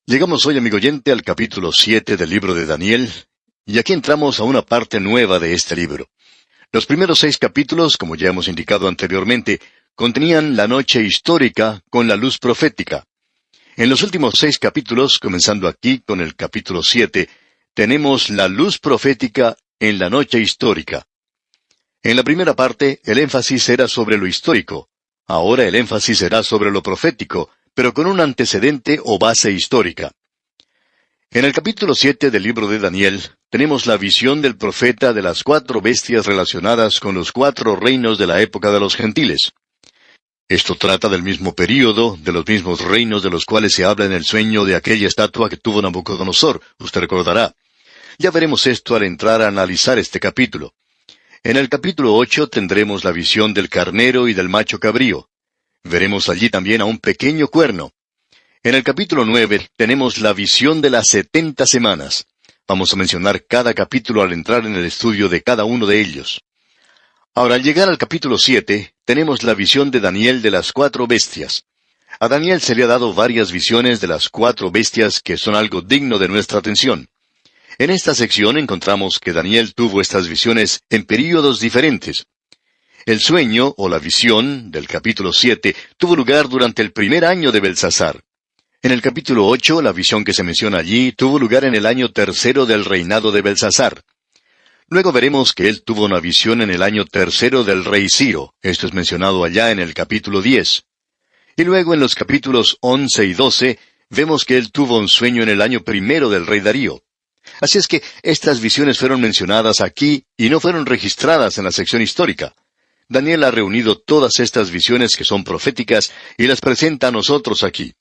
Llegamos hoy, amigo oyente, al capítulo 7 del libro de Daniel, y aquí entramos a una parte nueva de este libro. Los primeros 6 capítulos, como ya hemos indicado anteriormente, contenían la noche histórica con la luz profética. En los últimos 6 capítulos, comenzando aquí con el capítulo 7, tenemos la luz profética en la noche histórica. En la primera parte, el énfasis era sobre lo histórico. Ahora el énfasis será sobre lo profético, pero con un antecedente o base histórica. En el capítulo 7 del libro de Daniel, tenemos la visión del profeta de las 4 bestias relacionadas con los 4 reinos de la época de los gentiles. Esto trata del mismo período, de los mismos reinos de los cuales se habla en el sueño de aquella estatua que tuvo Nabucodonosor, usted recordará. Ya veremos esto al entrar a analizar este capítulo. En el capítulo 8 tendremos la visión del carnero y del macho cabrío. Veremos allí también a un pequeño cuerno. En el capítulo 9 tenemos la visión de las 70 semanas. Vamos a mencionar cada capítulo al entrar en el estudio de cada uno de ellos. Ahora, al llegar al capítulo 7, tenemos la visión de Daniel de las 4 bestias. A Daniel se le ha dado varias visiones de las 4 bestias que son algo digno de nuestra atención. En esta sección encontramos que Daniel tuvo estas visiones en períodos diferentes. El sueño, o la visión, del capítulo 7, tuvo lugar durante el primer año de Belsasar. En el capítulo 8, la visión que se menciona allí, tuvo lugar en el año 3 del reinado de Belsasar. Luego veremos que él tuvo una visión en el año 3 del rey Ciro. Esto es mencionado allá en el capítulo 10. Y luego en los capítulos 11 y 12, vemos que él tuvo un sueño en el año 1 del rey Darío. Así es que estas visiones fueron mencionadas aquí y no fueron registradas en la sección histórica. Daniel ha reunido todas estas visiones que son proféticas y las presenta a nosotros aquí.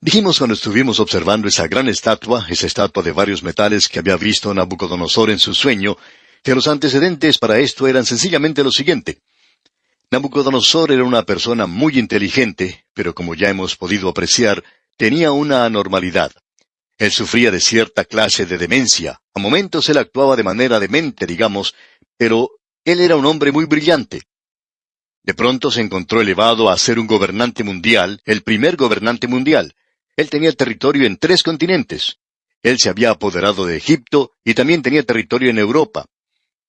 Dijimos cuando estuvimos observando esa gran estatua, esa estatua de varios metales que había visto Nabucodonosor en su sueño, que los antecedentes para esto eran sencillamente lo siguiente. Nabucodonosor era una persona muy inteligente, pero como ya hemos podido apreciar, tenía una anormalidad. Él sufría de cierta clase de demencia. A momentos él actuaba de manera demente, digamos, pero él era un hombre muy brillante. De pronto se encontró elevado a ser un gobernante mundial, el primer gobernante mundial. Él tenía territorio en 3 continentes. Él se había apoderado de Egipto y también tenía territorio en Europa.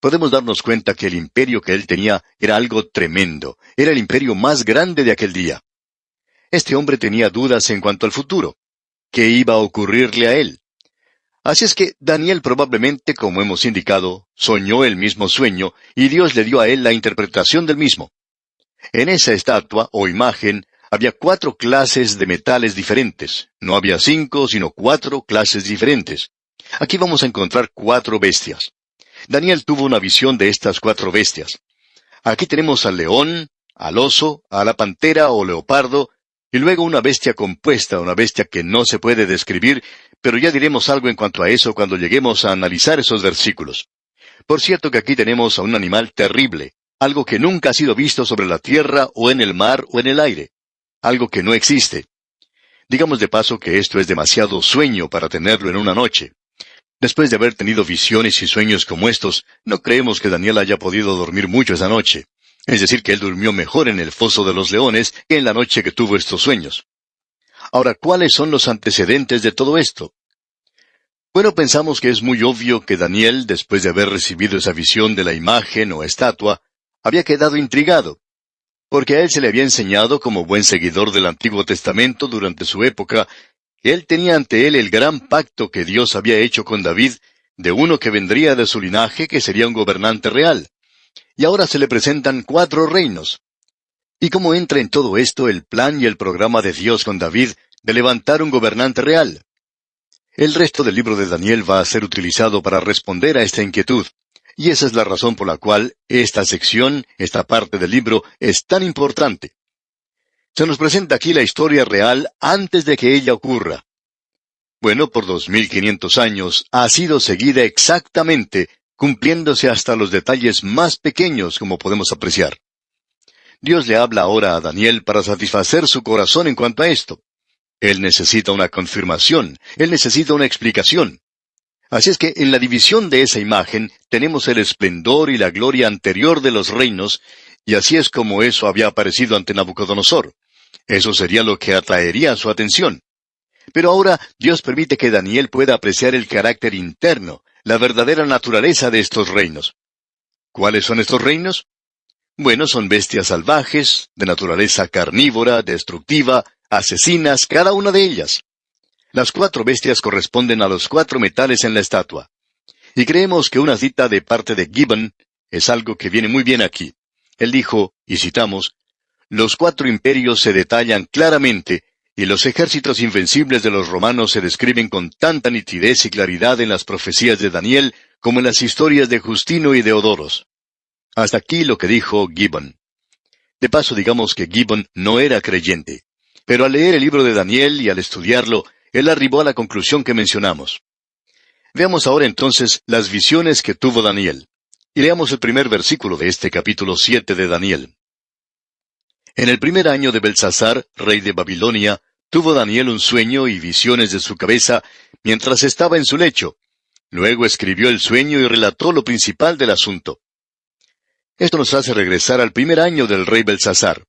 Podemos darnos cuenta que el imperio que él tenía era algo tremendo. Era el imperio más grande de aquel día. Este hombre tenía dudas en cuanto al futuro. ¿Qué iba a ocurrirle a él? Así es que Daniel probablemente, como hemos indicado, soñó el mismo sueño y Dios le dio a él la interpretación del mismo. En esa estatua o imagen había 4 clases de metales diferentes. No había 5, sino 4 clases diferentes. Aquí vamos a encontrar 4 bestias. Daniel tuvo una visión de estas 4 bestias. Aquí tenemos al león, al oso, a la pantera o leopardo, y luego una bestia compuesta, una bestia que no se puede describir, pero ya diremos algo en cuanto a eso cuando lleguemos a analizar esos versículos. Por cierto que aquí tenemos a un animal terrible, algo que nunca ha sido visto sobre la tierra o en el mar o en el aire, algo que no existe. Digamos de paso que esto es demasiado sueño para tenerlo en una noche. Después de haber tenido visiones y sueños como estos, no creemos que Daniel haya podido dormir mucho esa noche. Es decir, que él durmió mejor en el foso de los leones que en la noche que tuvo estos sueños. Ahora, ¿cuáles son los antecedentes de todo esto? Bueno, pensamos que es muy obvio que Daniel, después de haber recibido esa visión de la imagen o estatua, había quedado intrigado, porque a él se le había enseñado como buen seguidor del Antiguo Testamento durante su época, que él tenía ante él el gran pacto que Dios había hecho con David, de uno que vendría de su linaje que sería un gobernante real. Y ahora se le presentan 4 reinos. ¿Y cómo entra en todo esto el plan y el programa de Dios con David de levantar un gobernante real? El resto del libro de Daniel va a ser utilizado para responder a esta inquietud. Y esa es la razón por la cual esta sección, esta parte del libro, es tan importante. Se nos presenta aquí la historia real antes de que ella ocurra. Bueno, por 2500 años ha sido seguida exactamente, cumpliéndose hasta los detalles más pequeños, como podemos apreciar. Dios le habla ahora a Daniel para satisfacer su corazón en cuanto a esto. Él necesita una confirmación, él necesita una explicación. Así es que en la división de esa imagen tenemos el esplendor y la gloria anterior de los reinos, y así es como eso había aparecido ante Nabucodonosor. Eso sería lo que atraería su atención. Pero ahora Dios permite que Daniel pueda apreciar el carácter interno, la verdadera naturaleza de estos reinos. ¿Cuáles son estos reinos? Bueno, son bestias salvajes, de naturaleza carnívora, destructiva, asesinas, cada una de ellas. Las 4 bestias corresponden a los 4 metales en la estatua. Y creemos que una cita de parte de Gibbon es algo que viene muy bien aquí. Él dijo, y citamos, «Los 4 imperios se detallan claramente, y los ejércitos invencibles de los romanos se describen con tanta nitidez y claridad en las profecías de Daniel como en las historias de Justino y de Odoros». Hasta aquí lo que dijo Gibbon. De paso, digamos que Gibbon no era creyente, pero al leer el libro de Daniel y al estudiarlo, él arribó a la conclusión que mencionamos. Veamos ahora entonces las visiones que tuvo Daniel. Y leamos el primer versículo de este capítulo 7 de Daniel. En el primer año de Belsasar, rey de Babilonia, tuvo Daniel un sueño y visiones de su cabeza mientras estaba en su lecho. Luego escribió el sueño y relató lo principal del asunto. Esto nos hace regresar al primer año del rey Belsasar.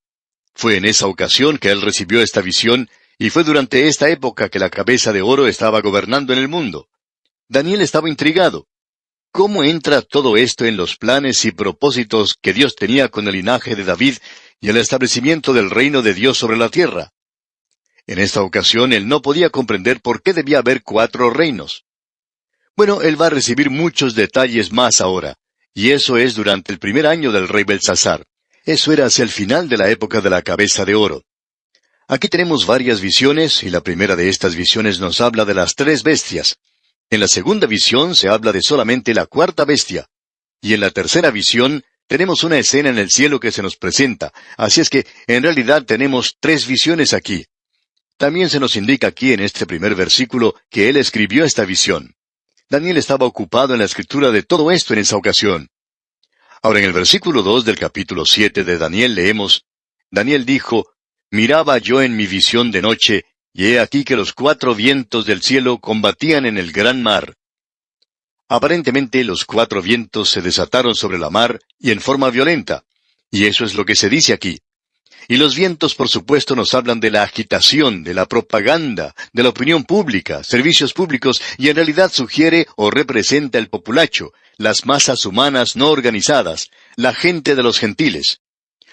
Fue en esa ocasión que él recibió esta visión, y fue durante esta época que la cabeza de oro estaba gobernando en el mundo. Daniel estaba intrigado. ¿Cómo entra todo esto en los planes y propósitos que Dios tenía con el linaje de David y el establecimiento del reino de Dios sobre la tierra? En esta ocasión él no podía comprender por qué debía haber 4 reinos. Bueno, él va a recibir muchos detalles más ahora, y eso es durante el primer año del rey Belsasar. Eso era hacia el final de la época de la cabeza de oro. Aquí tenemos varias visiones, y la primera de estas visiones nos habla de las 3 bestias. En la segunda visión se habla de solamente la 4ª bestia. Y en la tercera visión tenemos una escena en el cielo que se nos presenta, así es que en realidad tenemos 3 visiones aquí. También se nos indica aquí en este primer versículo que él escribió esta visión. Daniel estaba ocupado en la escritura de todo esto en esa ocasión. Ahora en el versículo 2 del capítulo 7 de Daniel leemos, Daniel dijo, «Miraba yo en mi visión de noche, y he aquí que los 4 vientos del cielo combatían en el gran mar». Aparentemente los 4 vientos se desataron sobre la mar y en forma violenta, y eso es lo que se dice aquí. Y los vientos, por supuesto, nos hablan de la agitación, de la propaganda, de la opinión pública, servicios públicos, y en realidad sugiere o representa el populacho, las masas humanas no organizadas, la gente de los gentiles.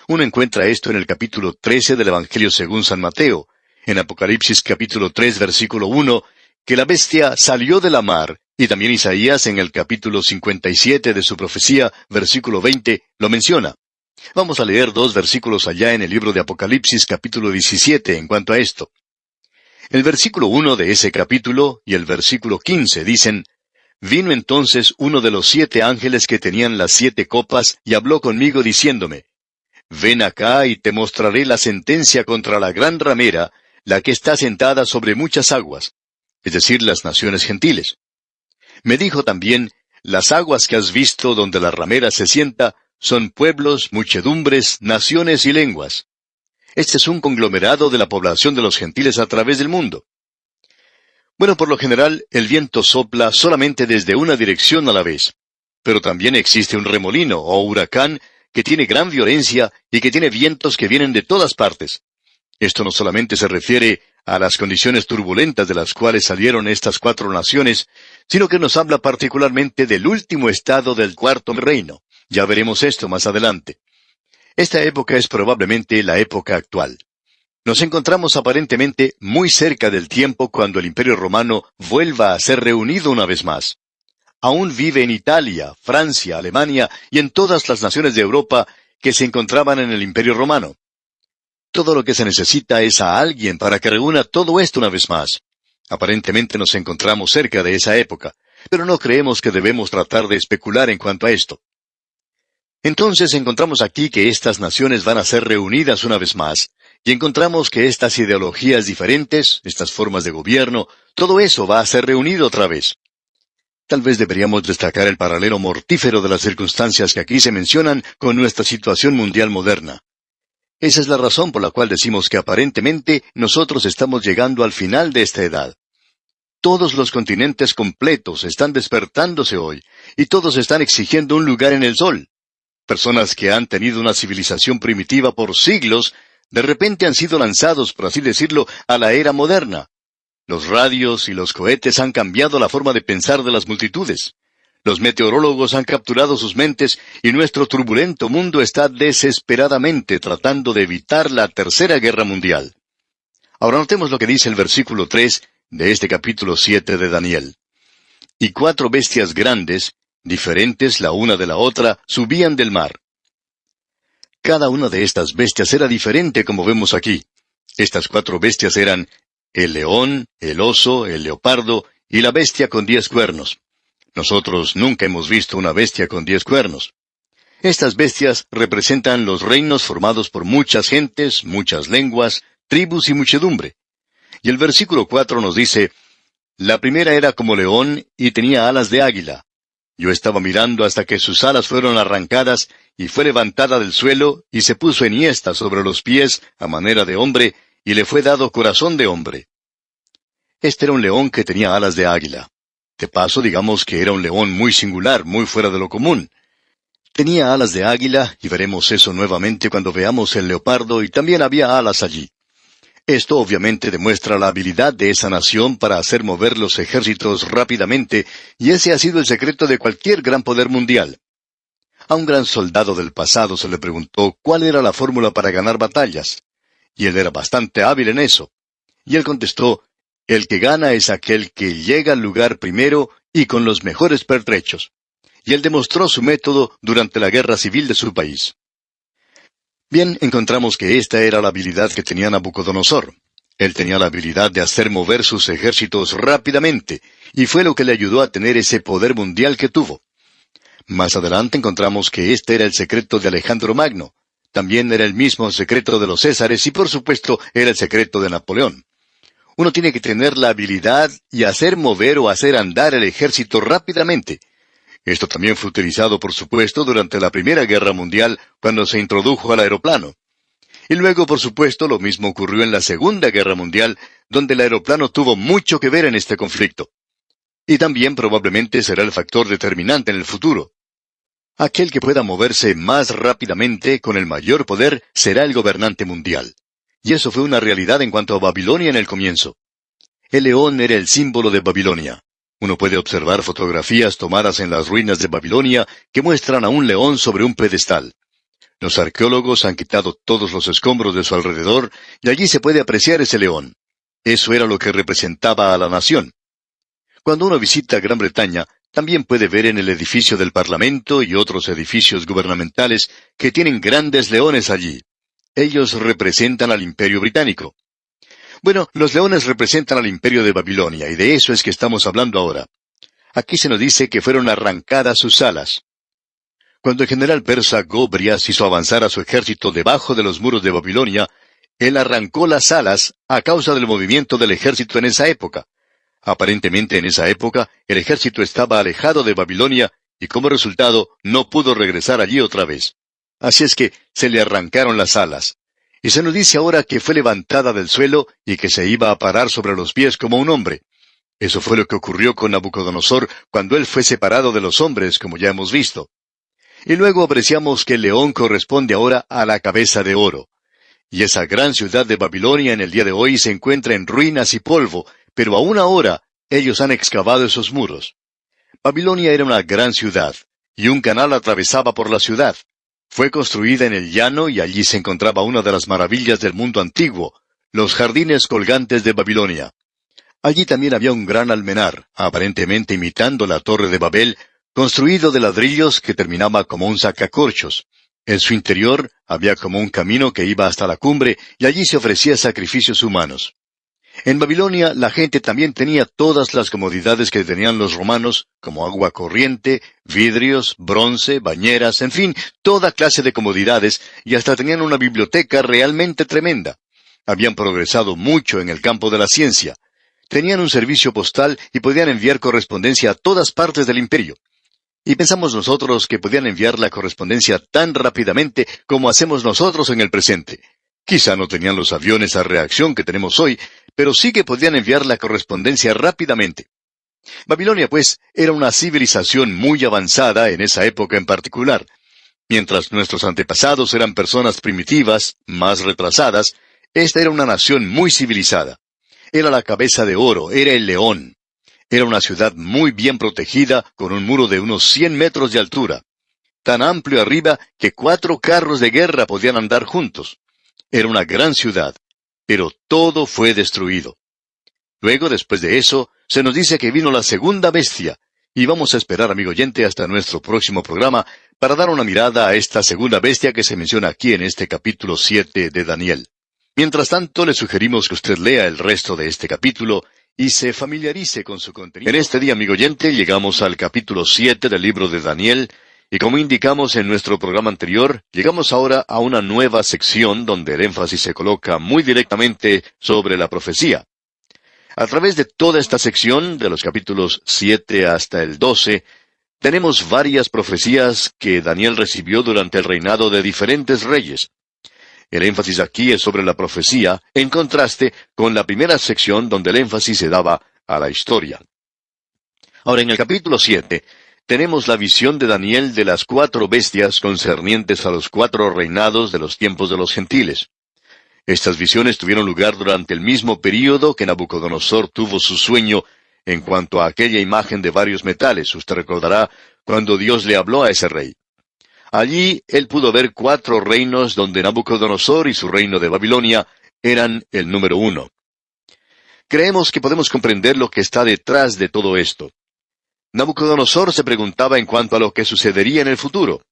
Uno encuentra esto en el capítulo 13 del Evangelio según San Mateo, en Apocalipsis capítulo 3 versículo 1, que la bestia salió de la mar, y también Isaías en el capítulo 57 de su profecía, versículo 20, lo menciona. Vamos a leer 2 versículos allá en el libro de Apocalipsis capítulo 17 en cuanto a esto. El versículo 1 de ese capítulo y el versículo 15 dicen, «Vino entonces uno de los 7 ángeles que tenían las 7 copas y habló conmigo diciéndome, Ven acá y te mostraré la sentencia contra la gran ramera, la que está sentada sobre muchas aguas, es decir, las naciones gentiles. Me dijo también, las aguas que has visto donde la ramera se sienta, son pueblos, muchedumbres, naciones y lenguas. Este es un conglomerado de la población de los gentiles a través del mundo. Bueno, por lo general, el viento sopla solamente desde una dirección a la vez. Pero también existe un remolino o huracán que tiene gran violencia y que tiene vientos que vienen de todas partes. Esto no solamente se refiere a las condiciones turbulentas de las cuales salieron estas 4 naciones, sino que nos habla particularmente del último estado del 4º reino. Ya veremos esto más adelante. Esta época es probablemente la época actual. Nos encontramos aparentemente muy cerca del tiempo cuando el Imperio Romano vuelva a ser reunido una vez más. Aún vive en Italia, Francia, Alemania y en todas las naciones de Europa que se encontraban en el Imperio Romano. Todo lo que se necesita es a alguien para que reúna todo esto una vez más. Aparentemente nos encontramos cerca de esa época, pero no creemos que debemos tratar de especular en cuanto a esto. Entonces encontramos aquí que estas naciones van a ser reunidas una vez más, y encontramos que estas ideologías diferentes, estas formas de gobierno, todo eso va a ser reunido otra vez. Tal vez deberíamos destacar el paralelo mortífero de las circunstancias que aquí se mencionan con nuestra situación mundial moderna. Esa es la razón por la cual decimos que aparentemente nosotros estamos llegando al final de esta edad. Todos los continentes completos están despertándose hoy, y todos están exigiendo un lugar en el sol. Personas que han tenido una civilización primitiva por siglos, de repente han sido lanzados, por así decirlo, a la era moderna. Los radios y los cohetes han cambiado la forma de pensar de las multitudes. Los meteorólogos han capturado sus mentes y nuestro turbulento mundo está desesperadamente tratando de evitar la Tercera Guerra Mundial. Ahora notemos lo que dice el versículo 3 de este capítulo 7 de Daniel. Y 4 bestias grandes, diferentes la una de la otra, subían del mar. Cada una de estas bestias era diferente, como vemos aquí. Estas 4 bestias eran el león, el oso, el leopardo y la bestia con 10 cuernos. Nosotros nunca hemos visto una bestia con 10 cuernos. Estas bestias representan los reinos formados por muchas gentes, muchas lenguas, tribus y muchedumbre. Y el versículo 4 nos dice, la primera era como león y tenía alas de águila. Yo estaba mirando hasta que sus alas fueron arrancadas y fue levantada del suelo y se puso enhiesta sobre los pies a manera de hombre y le fue dado corazón de hombre. Este era un león que tenía alas de águila. De paso, digamos que era un león muy singular, muy fuera de lo común. Tenía alas de águila, y veremos eso nuevamente cuando veamos el leopardo, y también había alas allí. Esto obviamente demuestra la habilidad de esa nación para hacer mover los ejércitos rápidamente, y ese ha sido el secreto de cualquier gran poder mundial. A un gran soldado del pasado se le preguntó cuál era la fórmula para ganar batallas, y él era bastante hábil en eso. Y él contestó, el que gana es aquel que llega al lugar primero y con los mejores pertrechos. Y él demostró su método durante la guerra civil de su país. Bien, encontramos que esta era la habilidad que tenía Nabucodonosor. Él tenía la habilidad de hacer mover sus ejércitos rápidamente, y fue lo que le ayudó a tener ese poder mundial que tuvo. Más adelante encontramos que este era el secreto de Alejandro Magno. También era el mismo secreto de los Césares y por supuesto era el secreto de Napoleón. Uno tiene que tener la habilidad y hacer mover o hacer andar el ejército rápidamente. Esto también fue utilizado, por supuesto, durante la Primera Guerra Mundial, cuando se introdujo el aeroplano. Y luego, por supuesto, lo mismo ocurrió en la Segunda Guerra Mundial, donde el aeroplano tuvo mucho que ver en este conflicto. Y también probablemente será el factor determinante en el futuro. Aquel que pueda moverse más rápidamente, con el mayor poder, será el gobernante mundial. Y eso fue una realidad en cuanto a Babilonia en el comienzo. El león era el símbolo de Babilonia. Uno puede observar fotografías tomadas en las ruinas de Babilonia que muestran a un león sobre un pedestal. Los arqueólogos han quitado todos los escombros de su alrededor y allí se puede apreciar ese león. Eso era lo que representaba a la nación. Cuando uno visita Gran Bretaña, también puede ver en el edificio del Parlamento y otros edificios gubernamentales que tienen grandes leones allí. Ellos representan al Imperio Británico. Bueno, los leones representan al Imperio de Babilonia, y de eso es que estamos hablando ahora. Aquí se nos dice que fueron arrancadas sus alas. Cuando el general persa Gobrias hizo avanzar a su ejército debajo de los muros de Babilonia, él arrancó las alas a causa del movimiento del ejército en esa época. Aparentemente en esa época, el ejército estaba alejado de Babilonia, y como resultado, no pudo regresar allí otra vez. Así es que se le arrancaron las alas. Y se nos dice ahora que fue levantada del suelo y que se iba a parar sobre los pies como un hombre. Eso fue lo que ocurrió con Nabucodonosor cuando él fue separado de los hombres, como ya hemos visto. Y luego apreciamos que el león corresponde ahora a la cabeza de oro. Y esa gran ciudad de Babilonia en el día de hoy se encuentra en ruinas y polvo, pero aún ahora ellos han excavado esos muros. Babilonia era una gran ciudad, y un canal atravesaba por la ciudad. Fue construida en el llano y allí se encontraba una de las maravillas del mundo antiguo, los jardines colgantes de Babilonia. Allí también había un gran almenar, aparentemente imitando la Torre de Babel, construido de ladrillos que terminaba como un sacacorchos. En su interior había como un camino que iba hasta la cumbre y allí se ofrecía sacrificios humanos. En Babilonia la gente también tenía todas las comodidades que tenían los romanos, como agua corriente, vidrios, bronce, bañeras, en fin, toda clase de comodidades, y hasta tenían una biblioteca realmente tremenda. Habían progresado mucho en el campo de la ciencia. Tenían un servicio postal y podían enviar correspondencia a todas partes del imperio. Y pensamos nosotros que podían enviar la correspondencia tan rápidamente como hacemos nosotros en el presente. Quizá no tenían los aviones a reacción que tenemos hoy, pero sí que podían enviar la correspondencia rápidamente. Babilonia, pues, era una civilización muy avanzada en esa época en particular. Mientras nuestros antepasados eran personas primitivas, más retrasadas, esta era una nación muy civilizada. era la cabeza de oro, era el león. Era una ciudad muy bien protegida, con un muro de unos 100 metros de altura. Tan amplio arriba que 4 carros de guerra podían andar juntos. Era una gran ciudad, pero todo fue destruido. Luego, después de eso, se nos dice que vino la segunda bestia, y vamos a esperar, amigo oyente, hasta nuestro próximo programa para dar una mirada a esta segunda bestia que se menciona aquí en este capítulo 7 de Daniel. Mientras tanto, le sugerimos que usted lea el resto de este capítulo y se familiarice con su contenido. En este día, amigo oyente, llegamos al capítulo 7 del libro de Daniel, y como indicamos en nuestro programa anterior, llegamos ahora a una nueva sección donde el énfasis se coloca muy directamente sobre la profecía. A través de toda esta sección, de los capítulos 7 hasta el 12, tenemos varias profecías que Daniel recibió durante el reinado de diferentes reyes. El énfasis aquí es sobre la profecía, en contraste con la primera sección donde el énfasis se daba a la historia. Ahora, en el capítulo 7, tenemos la visión de Daniel de las 4 bestias concernientes a los 4 reinados de los tiempos de los gentiles. Estas visiones tuvieron lugar durante el mismo período que Nabucodonosor tuvo su sueño en cuanto a aquella imagen de varios metales. Usted recordará cuando Dios le habló a ese rey. Allí él pudo ver 4 reinos donde Nabucodonosor y su reino de Babilonia eran el número 1. Creemos que podemos comprender lo que está detrás de todo esto. Nabucodonosor se preguntaba en cuanto a lo que sucedería en el futuro.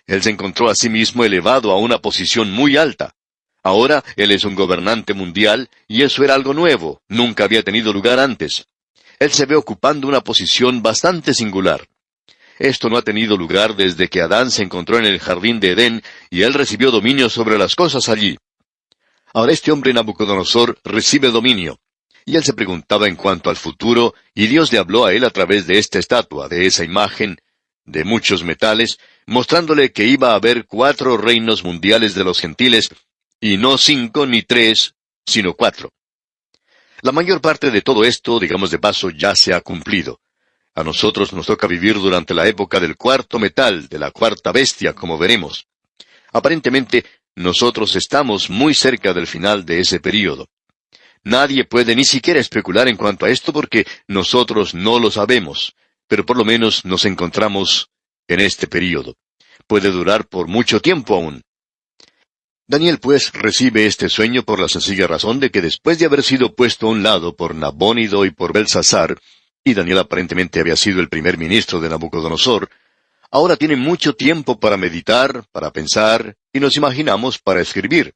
Él se encontró a sí mismo elevado a una posición muy alta. Ahora él es un gobernante mundial y eso era algo nuevo, nunca había tenido lugar antes. Él se ve ocupando una posición bastante singular. Esto no ha tenido lugar desde que Adán se encontró en el jardín de Edén y él recibió dominio sobre las cosas allí. Ahora este hombre Nabucodonosor recibe dominio. Y él se preguntaba en cuanto al futuro, y Dios le habló a él a través de esta estatua, de esa imagen, de muchos metales, mostrándole que iba a haber 4 reinos mundiales de los gentiles, y no 5 ni 3, sino 4. La mayor parte de todo esto, digamos de paso, ya se ha cumplido. A nosotros nos toca vivir durante la época del 4.º metal, de la 4ª bestia, como veremos. Aparentemente, nosotros estamos muy cerca del final de ese período. Nadie puede ni siquiera especular en cuanto a esto porque nosotros no lo sabemos, pero por lo menos nos encontramos en este período. Puede durar por mucho tiempo aún. Daniel, pues, recibe este sueño por la sencilla razón de que después de haber sido puesto a un lado por Nabónido y por Belsasar, y Daniel aparentemente había sido el primer ministro de Nabucodonosor, ahora tiene mucho tiempo para meditar, para pensar, y nos imaginamos para escribir.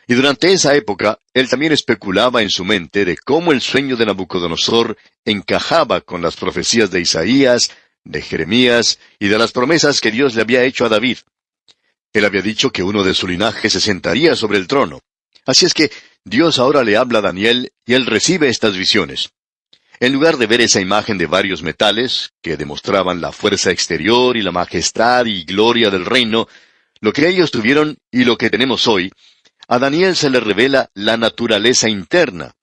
Y durante esa época, él también especulaba en su mente de cómo el sueño de Nabucodonosor encajaba con las profecías de Isaías, de Jeremías y de las promesas que Dios le había hecho a David. Él había dicho que uno de su linaje se sentaría sobre el trono. Así es que Dios ahora le habla a Daniel y él recibe estas visiones. En lugar de ver esa imagen de varios metales, que demostraban la fuerza exterior y la majestad y gloria del reino, lo que ellos tuvieron y lo que tenemos hoy, a Daniel se le revela la naturaleza interna.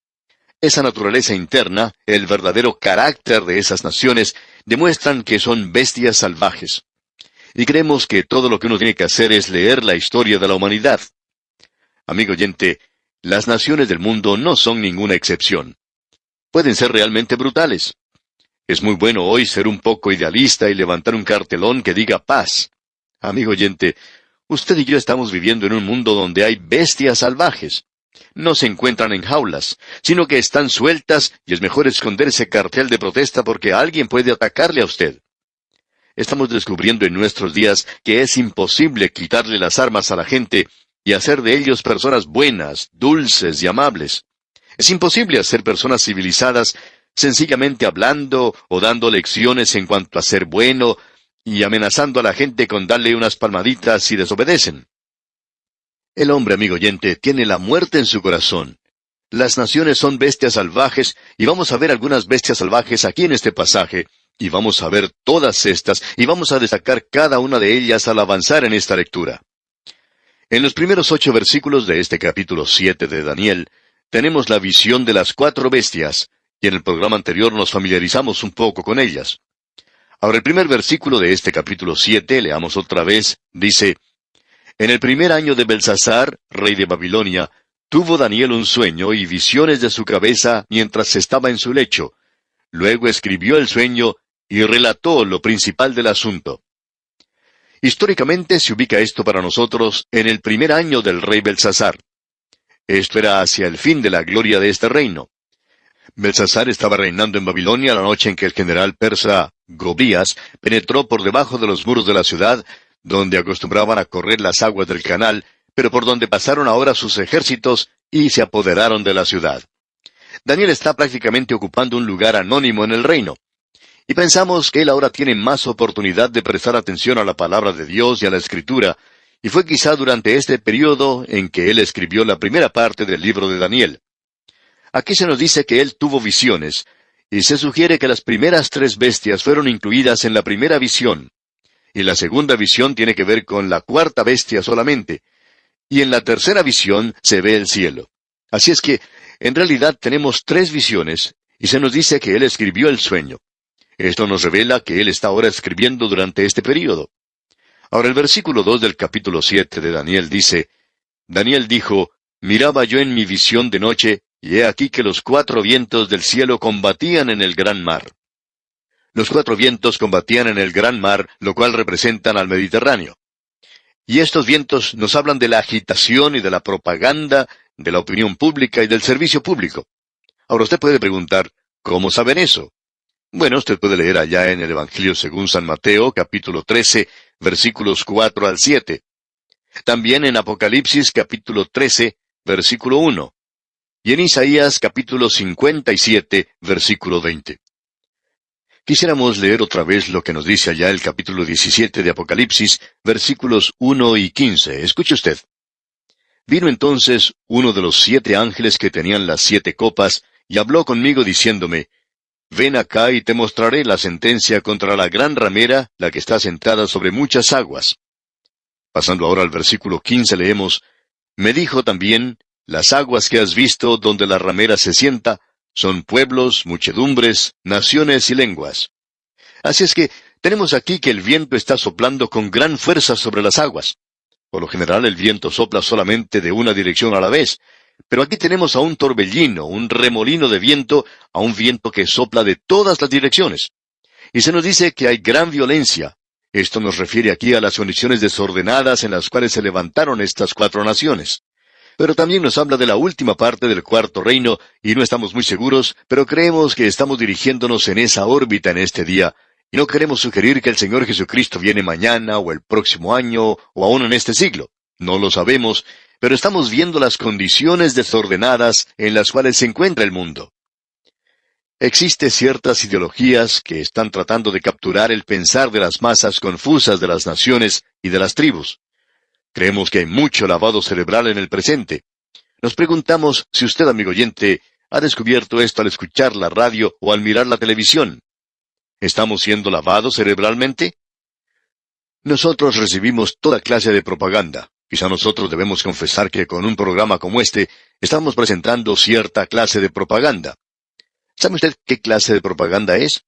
Esa naturaleza interna, el verdadero carácter de esas naciones, demuestran que son bestias salvajes. Y creemos que todo lo que uno tiene que hacer es leer la historia de la humanidad. Amigo oyente, las naciones del mundo no son ninguna excepción. Pueden ser realmente brutales. Es muy bueno hoy ser un poco idealista y levantar un cartelón que diga paz. Amigo oyente, usted y yo estamos viviendo en un mundo donde hay bestias salvajes. No se encuentran en jaulas, sino que están sueltas y es mejor esconder ese cartel de protesta porque alguien puede atacarle a usted. Estamos descubriendo en nuestros días que es imposible quitarle las armas a la gente y hacer de ellos personas buenas, dulces y amables. Es imposible hacer personas civilizadas sencillamente hablando o dando lecciones en cuanto a ser bueno y amenazando a la gente con darle unas palmaditas si desobedecen. El hombre, amigo oyente, tiene la muerte en su corazón. Las naciones son bestias salvajes, y vamos a ver algunas bestias salvajes aquí en este pasaje, y vamos a ver todas estas, y vamos a destacar cada una de ellas al avanzar en esta lectura. En los primeros 8 versículos de este capítulo 7 de Daniel, tenemos la visión de las 4 bestias, y en el programa anterior nos familiarizamos un poco con ellas. Ahora el primer versículo de este capítulo 7, leamos otra vez, dice: En el primer año de Belsasar, rey de Babilonia, Tuvo Daniel un sueño y visiones de su cabeza mientras estaba en su lecho. Luego escribió el sueño y relató lo principal del asunto. Históricamente se ubica esto para nosotros en el primer año del rey Belsasar. Esto era hacia el fin de la gloria de este reino. Belsasar estaba reinando en Babilonia la noche en que el general persa Gobías penetró por debajo de los muros de la ciudad, donde acostumbraban a correr las aguas del canal, pero por donde pasaron ahora sus ejércitos y se apoderaron de la ciudad. Daniel está prácticamente ocupando un lugar anónimo en el reino. Y pensamos que él ahora tiene más oportunidad de prestar atención a la palabra de Dios y a la Escritura, y fue quizá durante este período en que él escribió la primera parte del libro de Daniel. Aquí se nos dice que él tuvo visiones, y se sugiere que las primeras 3 bestias fueron incluidas en la primera visión, y la segunda visión tiene que ver con la 4ª bestia solamente, y en la tercera visión se ve el cielo. Así es que, en realidad tenemos 3 visiones, y se nos dice que él escribió el sueño. Esto nos revela que él está ahora escribiendo durante este período. Ahora el versículo 2 del capítulo 7 de Daniel dice, Daniel dijo, miraba yo en mi visión de noche, y he aquí que los 4 vientos del cielo combatían en el gran mar. Los 4 vientos combatían en el gran mar, lo cual representan al Mediterráneo. Y estos vientos nos hablan de la agitación y de la propaganda, de la opinión pública y del servicio público. Ahora usted puede preguntar, ¿cómo saben eso? Bueno, usted puede leer allá en el Evangelio según San Mateo, capítulo 13, versículos 4 al 7. También en Apocalipsis, capítulo 13, versículo 1. Y en Isaías, capítulo 57, versículo 20. Quisiéramos leer otra vez lo que nos dice allá el capítulo 17 de Apocalipsis, versículos 1 y 15. Escuche usted. Vino entonces uno de los 7 ángeles que tenían las 7 copas, y habló conmigo diciéndome, Ven acá y te mostraré la sentencia contra la gran ramera, la que está sentada sobre muchas aguas. Pasando ahora al versículo 15 leemos, Me dijo también, las aguas que has visto donde la ramera se sienta, son pueblos, muchedumbres, naciones y lenguas. Así es que tenemos aquí que el viento está soplando con gran fuerza sobre las aguas. Por lo general el viento sopla solamente de una dirección a la vez, pero aquí tenemos a un torbellino, un remolino de viento, a un viento que sopla de todas las direcciones. Y se nos dice que hay gran violencia. Esto nos refiere aquí a las condiciones desordenadas en las cuales se levantaron estas 4 naciones. Pero también nos habla de la última parte del 4º reino, y no estamos muy seguros, pero creemos que estamos dirigiéndonos en esa órbita en este día, y no queremos sugerir que el Señor Jesucristo viene mañana, o el próximo año, o aún en este siglo. No lo sabemos, pero estamos viendo las condiciones desordenadas en las cuales se encuentra el mundo. Existen ciertas ideologías que están tratando de capturar el pensar de las masas confusas de las naciones y de las tribus. Creemos que hay mucho lavado cerebral en el presente. Nos preguntamos si usted, amigo oyente, ha descubierto esto al escuchar la radio o al mirar la televisión. ¿Estamos siendo lavados cerebralmente? Nosotros recibimos toda clase de propaganda. Quizá nosotros debemos confesar que con un programa como este, estamos presentando cierta clase de propaganda. ¿Sabe usted qué clase de propaganda es?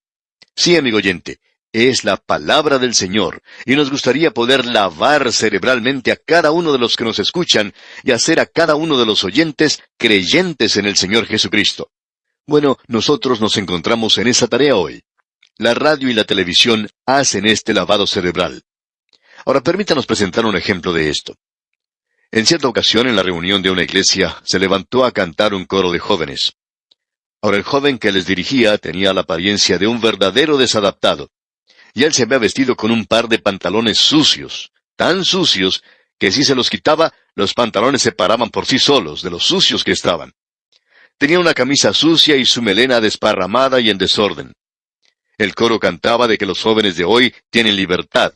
Sí, amigo oyente, es la palabra del Señor, y nos gustaría poder lavar cerebralmente a cada uno de los que nos escuchan y hacer a cada uno de los oyentes creyentes en el Señor Jesucristo. Bueno, nosotros nos encontramos en esa tarea hoy. La radio y la televisión hacen este lavado cerebral. Ahora permítanos presentar un ejemplo de esto. En cierta ocasión, en la reunión de una iglesia, se levantó a cantar un coro de jóvenes. Ahora el joven que les dirigía tenía la apariencia de un verdadero desadaptado. Y él se había vestido con un par de pantalones sucios, tan sucios que si se los quitaba, los pantalones se paraban por sí solos, de los sucios que estaban. Tenía una camisa sucia y su melena desparramada y en desorden. El coro cantaba de que los jóvenes de hoy tienen libertad.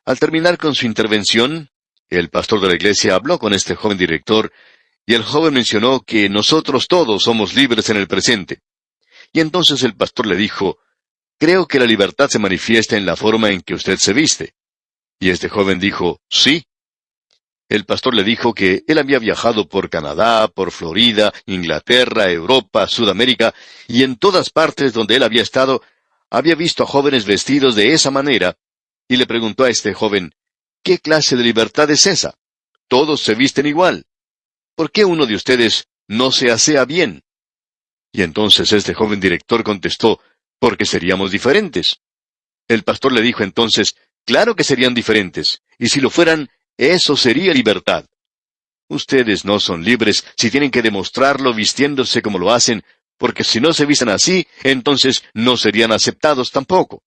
Al terminar con su intervención, el pastor de la iglesia habló con este joven director, y el joven mencionó que nosotros todos somos libres en el presente. Y entonces el pastor le dijo, Creo que la libertad se manifiesta en la forma en que usted se viste. Y este joven dijo, sí. El pastor le dijo que él había viajado por Canadá, por Florida, Inglaterra, Europa, Sudamérica, y en todas partes donde él había estado, había visto a jóvenes vestidos de esa manera, y le preguntó a este joven, ¿qué clase de libertad es esa? Todos se visten igual. ¿por qué uno de ustedes no se asea bien? Y entonces este joven director contestó, porque seríamos diferentes. El pastor le dijo entonces, claro que serían diferentes, y si lo fueran, eso sería libertad. Ustedes no son libres si tienen que demostrarlo vistiéndose como lo hacen, porque si no se visten así, entonces no serían aceptados tampoco.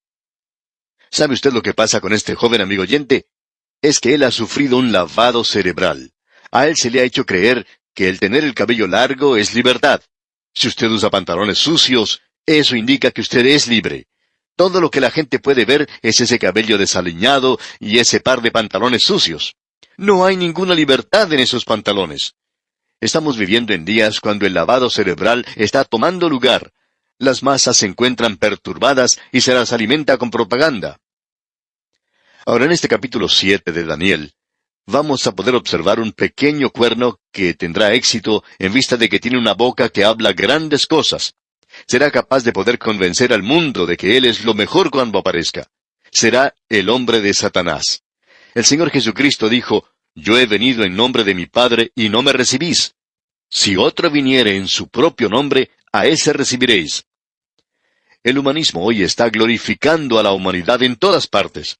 ¿Sabe usted lo que pasa con este joven amigo oyente? Es que él ha sufrido un lavado cerebral. A él se le ha hecho creer que el tener el cabello largo es libertad. Si usted usa pantalones sucios, eso indica que usted es libre. Todo lo que la gente puede ver es ese cabello desaliñado y ese par de pantalones sucios. No hay ninguna libertad en esos pantalones. Estamos viviendo en días cuando el lavado cerebral está tomando lugar. Las masas se encuentran perturbadas y se las alimenta con propaganda. Ahora, en este capítulo 7 de Daniel, vamos a poder observar un pequeño cuerno que tendrá éxito en vista de que tiene una boca que habla grandes cosas. Será capaz de poder convencer al mundo de que él es lo mejor cuando aparezca. Será el hombre de Satanás. El Señor Jesucristo dijo, «Yo he venido en nombre de mi Padre y no me recibís. Si otro viniere en su propio nombre, a ese recibiréis». El humanismo hoy está glorificando a la humanidad en todas partes.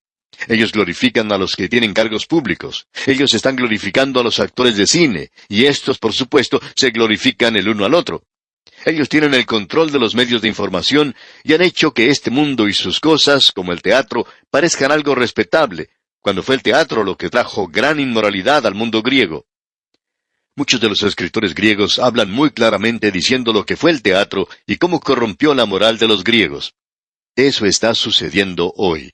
Ellos glorifican a los que tienen cargos públicos. Ellos están glorificando a los actores de cine, y estos, por supuesto, se glorifican el uno al otro. Ellos tienen el control de los medios de información y han hecho que este mundo y sus cosas, como el teatro, parezcan algo respetable, cuando fue el teatro lo que trajo gran inmoralidad al mundo griego. Muchos de los escritores griegos hablan muy claramente diciendo lo que fue el teatro y cómo corrompió la moral de los griegos. Eso está sucediendo hoy.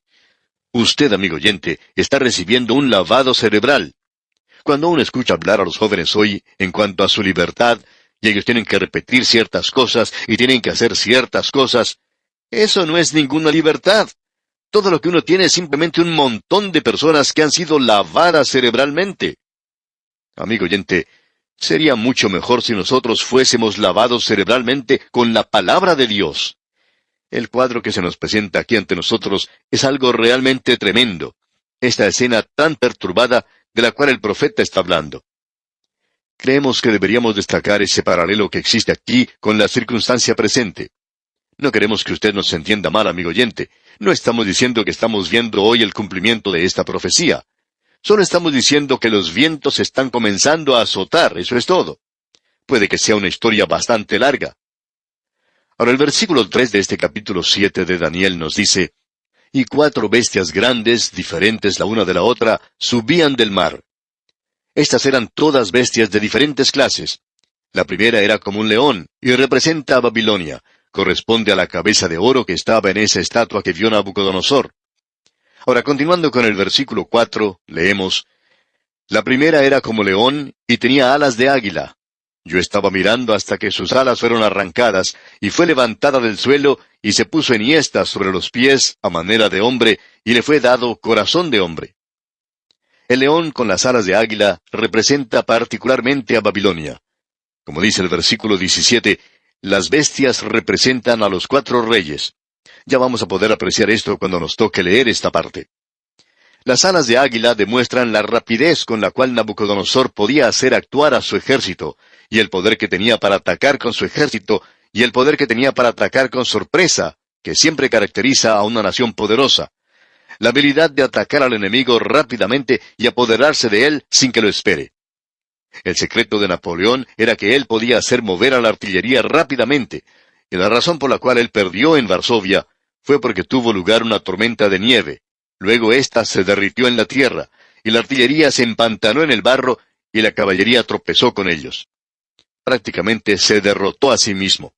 Usted, amigo oyente, está recibiendo un lavado cerebral. Cuando uno escucha hablar a los jóvenes hoy en cuanto a su libertad, y ellos tienen que repetir ciertas cosas y tienen que hacer ciertas cosas, eso no es ninguna libertad. Todo lo que uno tiene es simplemente un montón de personas que han sido lavadas cerebralmente. Amigo oyente, sería mucho mejor si nosotros fuésemos lavados cerebralmente con la palabra de Dios. El cuadro que se nos presenta aquí ante nosotros es algo realmente tremendo. Esta escena tan perturbada de la cual el profeta está hablando. Creemos que deberíamos destacar ese paralelo que existe aquí con la circunstancia presente. No queremos que usted nos entienda mal, amigo oyente. No estamos diciendo que estamos viendo hoy el cumplimiento de esta profecía. Solo estamos diciendo que los vientos están comenzando a azotar, eso es todo. Puede que sea una historia bastante larga. Ahora el versículo 3 de este capítulo 7 de Daniel nos dice, «Y 4 bestias grandes, diferentes la una de la otra, subían del mar». Estas eran todas bestias de diferentes clases. La primera era como un león, y representa a Babilonia. Corresponde a la cabeza de oro que estaba en esa estatua que vio Nabucodonosor. Ahora, continuando con el versículo 4, leemos, «La primera era como león, y tenía alas de águila. Yo estaba mirando hasta que sus alas fueron arrancadas, y fue levantada del suelo, y se puso enhiesta sobre los pies, a manera de hombre, y le fue dado corazón de hombre». El león con las alas de águila representa particularmente a Babilonia. Como dice el versículo 17, las bestias representan a los 4 reyes. Ya vamos a poder apreciar esto cuando nos toque leer esta parte. Las alas de águila demuestran la rapidez con la cual Nabucodonosor podía hacer actuar a su ejército, y el poder que tenía para atacar con su ejército, y el poder que tenía para atacar con sorpresa, que siempre caracteriza a una nación poderosa. La habilidad de atacar al enemigo rápidamente y apoderarse de él sin que lo espere. El secreto de Napoleón era que él podía hacer mover a la artillería rápidamente, y la razón por la cual él perdió en Varsovia fue porque tuvo lugar una tormenta de nieve. Luego ésta se derritió en la tierra, y la artillería se empantanó en el barro, y la caballería tropezó con ellos. Prácticamente se derrotó a sí mismo.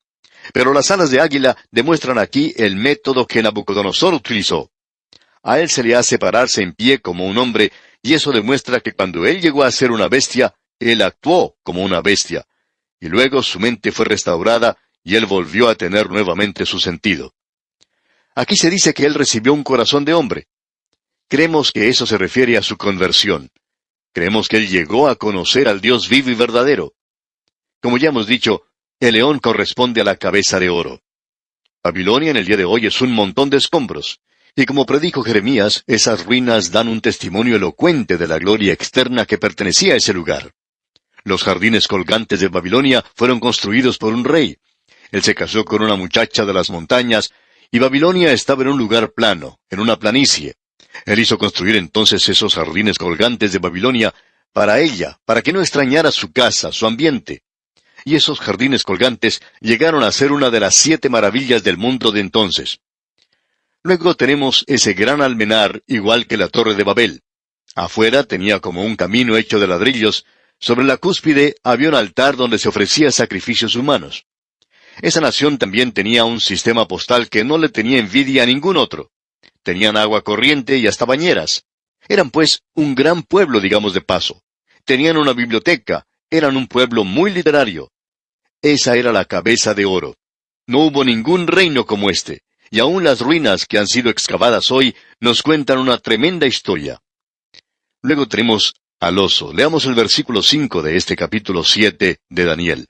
Pero las alas de águila demuestran aquí el método que Nabucodonosor utilizó. A él se le hace pararse en pie como un hombre, y eso demuestra que cuando él llegó a ser una bestia, él actuó como una bestia. Y luego su mente fue restaurada, y él volvió a tener nuevamente su sentido. Aquí se dice que él recibió un corazón de hombre. Creemos que eso se refiere a su conversión. Creemos que él llegó a conocer al Dios vivo y verdadero. Como ya hemos dicho, el león corresponde a la cabeza de oro. Babilonia en el día de hoy es un montón de escombros. Y como predijo Jeremías, esas ruinas dan un testimonio elocuente de la gloria externa que pertenecía a ese lugar. Los jardines colgantes de Babilonia fueron construidos por un rey. Él se casó con una muchacha de las montañas, y Babilonia estaba en un lugar plano, en una planicie. Él hizo construir entonces esos jardines colgantes de Babilonia para ella, para que no extrañara su casa, su ambiente. Y esos jardines colgantes llegaron a ser una de las 7 maravillas del mundo de entonces. Luego tenemos ese gran almenar, igual que la Torre de Babel. Afuera tenía como un camino hecho de ladrillos. Sobre la cúspide había un altar donde se ofrecía sacrificios humanos. Esa nación también tenía un sistema postal que no le tenía envidia a ningún otro. Tenían agua corriente y hasta bañeras. Eran pues un gran pueblo, digamos de paso. Tenían una biblioteca, eran un pueblo muy literario. Esa era la cabeza de oro. No hubo ningún reino como este, y aún las ruinas que han sido excavadas hoy nos cuentan una tremenda historia. Luego tenemos al oso. Leamos el versículo 5 de este capítulo 7 de Daniel.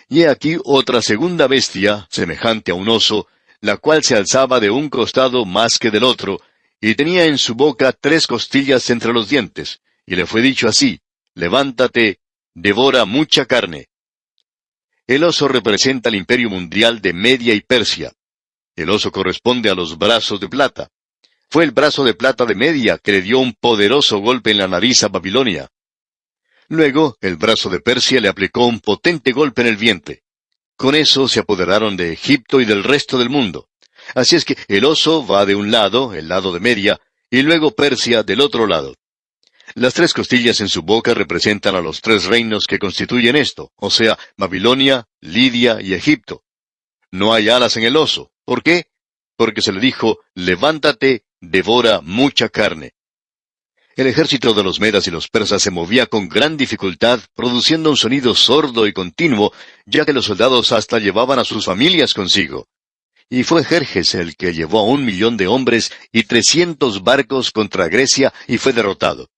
Y he aquí otra segunda bestia, semejante a un oso, la cual se alzaba de un costado más que del otro, y tenía en su boca 3 costillas entre los dientes, y le fue dicho así: levántate, devora mucha carne. El oso representa el imperio mundial de Media y Persia. El oso corresponde a los brazos de plata. Fue el brazo de plata de Media que le dio un poderoso golpe en la nariz a Babilonia. Luego, el brazo de Persia le aplicó un potente golpe en el vientre. Con eso se apoderaron de Egipto y del resto del mundo. Así es que el oso va de un lado, el lado de Media, y luego Persia del otro lado. Las 3 costillas en su boca representan a los 3 reinos que constituyen esto, o sea, Babilonia, Lidia y Egipto. No hay alas en el oso. ¿Por qué? Porque se le dijo: levántate, devora mucha carne. El ejército de los medas y los persas se movía con gran dificultad, produciendo un sonido sordo y continuo, ya que los soldados hasta llevaban a sus familias consigo. Y fue Jerjes el que llevó a 1.000.000 de hombres y 300 barcos contra Grecia y fue derrotado.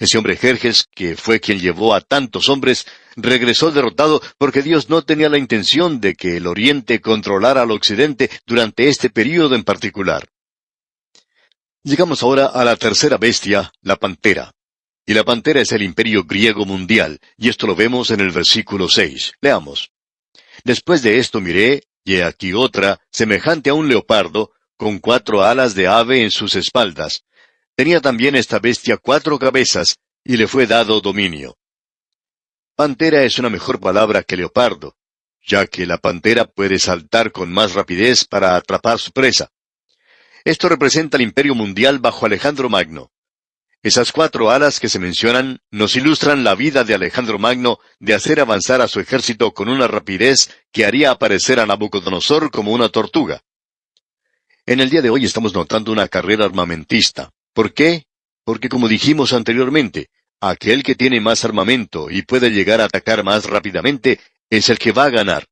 Ese hombre Jerjes, que fue quien llevó a tantos hombres, regresó derrotado porque Dios no tenía la intención de que el Oriente controlara al Occidente durante este período en particular. Llegamos ahora a la tercera bestia, la pantera. Y la pantera es el imperio griego mundial, y esto lo vemos en el versículo 6. Leamos. Después de esto miré, y he aquí otra, semejante a un leopardo, con 4 alas de ave en sus espaldas. Tenía también esta bestia 4 cabezas, y le fue dado dominio. Pantera es una mejor palabra que leopardo, ya que la pantera puede saltar con más rapidez para atrapar su presa. Esto representa el imperio mundial bajo Alejandro Magno. Esas 4 alas que se mencionan nos ilustran la vida de Alejandro Magno de hacer avanzar a su ejército con una rapidez que haría aparecer a Nabucodonosor como una tortuga. En el día de hoy estamos notando una carrera armamentista. ¿Por qué? Porque como dijimos anteriormente, aquel que tiene más armamento y puede llegar a atacar más rápidamente es el que va a ganar.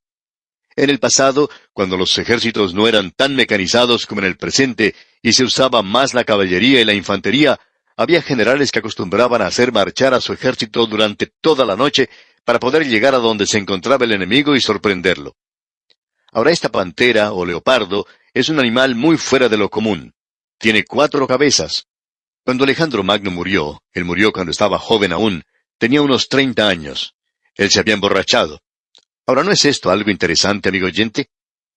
En el pasado, cuando los ejércitos no eran tan mecanizados como en el presente y se usaba más la caballería y la infantería, había generales que acostumbraban a hacer marchar a su ejército durante toda la noche para poder llegar a donde se encontraba el enemigo y sorprenderlo. Ahora esta pantera o leopardo es un animal muy fuera de lo común. Tiene 4 cabezas. Cuando Alejandro Magno murió, él murió cuando estaba joven aún, tenía unos 30 años. Él se había emborrachado. Ahora, ¿no es esto algo interesante, amigo oyente?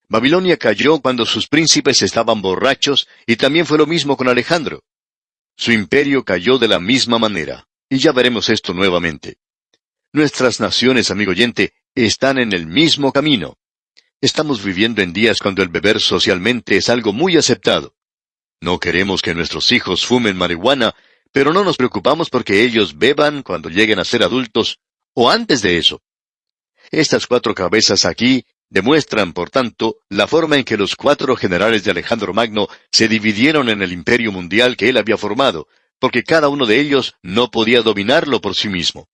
Babilonia cayó cuando sus príncipes estaban borrachos y también fue lo mismo con Alejandro. Su imperio cayó de la misma manera, y ya veremos esto nuevamente. Nuestras naciones, amigo oyente, están en el mismo camino. Estamos viviendo en días cuando el beber socialmente es algo muy aceptado. No queremos que nuestros hijos fumen marihuana, pero no nos preocupamos porque ellos beban cuando lleguen a ser adultos, o antes de eso. Estas 4 cabezas aquí demuestran, por tanto, la forma en que los 4 generales de Alejandro Magno se dividieron en el imperio mundial que él había formado, porque cada uno de ellos no podía dominarlo por sí mismo.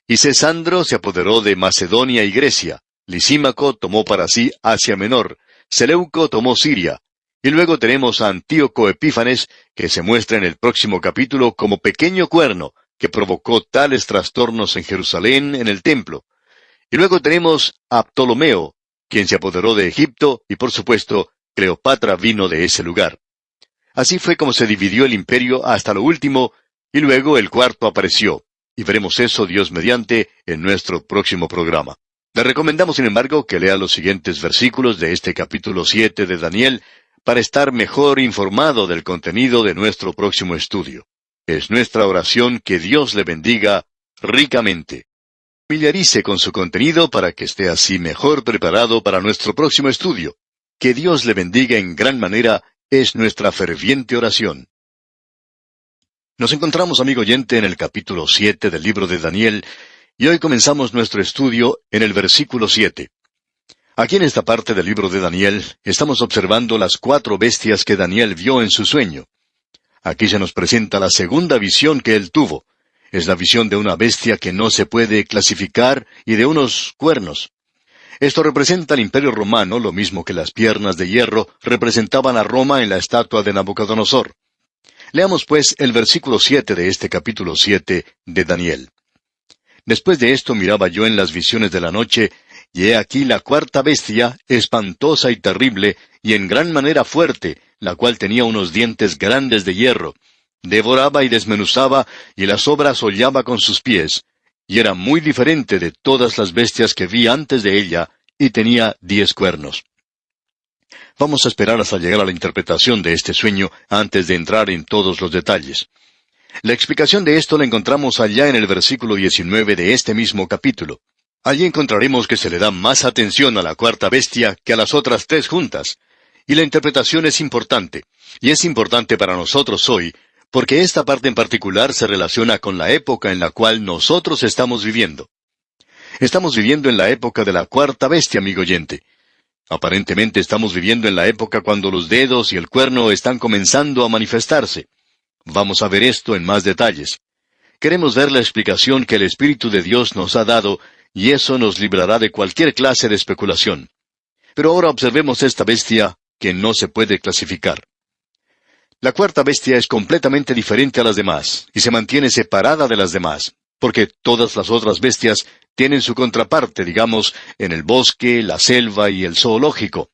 Y Cesandro se apoderó de Macedonia y Grecia, Lisímaco tomó para sí Asia Menor, Seleuco tomó Siria, y luego tenemos a Antíoco Epífanes, que se muestra en el próximo capítulo como pequeño cuerno, que provocó tales trastornos en Jerusalén en el templo. Y luego tenemos a Ptolomeo, quien se apoderó de Egipto, y por supuesto, Cleopatra vino de ese lugar. Así fue como se dividió el imperio hasta lo último, y luego el cuarto apareció. y veremos eso, Dios mediante, en nuestro próximo programa. Le recomendamos, sin embargo, que lea los siguientes versículos de este capítulo 7 de Daniel para estar mejor informado del contenido de nuestro próximo estudio. Es nuestra oración que Dios le bendiga ricamente. Familiarice con su contenido para que esté así mejor preparado para nuestro próximo estudio. Que Dios le bendiga en gran manera es nuestra ferviente oración. Nos encontramos, amigo oyente, en el capítulo 7 del libro de Daniel, y hoy comenzamos nuestro estudio en el versículo 7. Aquí en esta parte del libro de Daniel estamos observando las 4 bestias que Daniel vio en su sueño. Aquí se nos presenta la segunda visión que él tuvo. Es la visión de una bestia que no se puede clasificar y de unos cuernos. Esto representa al Imperio Romano, lo mismo que las piernas de hierro representaban a Roma en la estatua de Nabucodonosor. Leamos pues el versículo 7 de este capítulo 7 de Daniel. Después de esto miraba yo en las visiones de la noche, y he aquí la 4ª bestia, espantosa y terrible, y en gran manera fuerte, la cual tenía unos dientes grandes de hierro. Devoraba y desmenuzaba, y las obras hollaba con sus pies, y era muy diferente de todas las bestias que vi antes de ella, y tenía 10 cuernos. Vamos a esperar hasta llegar a la interpretación de este sueño antes de entrar en todos los detalles. La explicación de esto la encontramos allá en el versículo 19 de este mismo capítulo. Allí encontraremos que se le da más atención a la 4ª bestia que a las otras 3 juntas. Y la interpretación es importante, y es importante para nosotros hoy, porque esta parte en particular se relaciona con la época en la cual nosotros estamos viviendo. Estamos viviendo en la época de la 4ª bestia, amigo oyente. Aparentemente estamos viviendo en la época cuando los dedos y el cuerno están comenzando a manifestarse. Vamos a ver esto en más detalles. Queremos ver la explicación que el Espíritu de Dios nos ha dado, y eso nos librará de cualquier clase de especulación. Pero ahora observemos esta bestia que no se puede clasificar. La 4ª bestia es completamente diferente a las demás, y se mantiene separada de las demás, porque todas las otras bestias tienen su contraparte, digamos, en el bosque, la selva y el zoológico.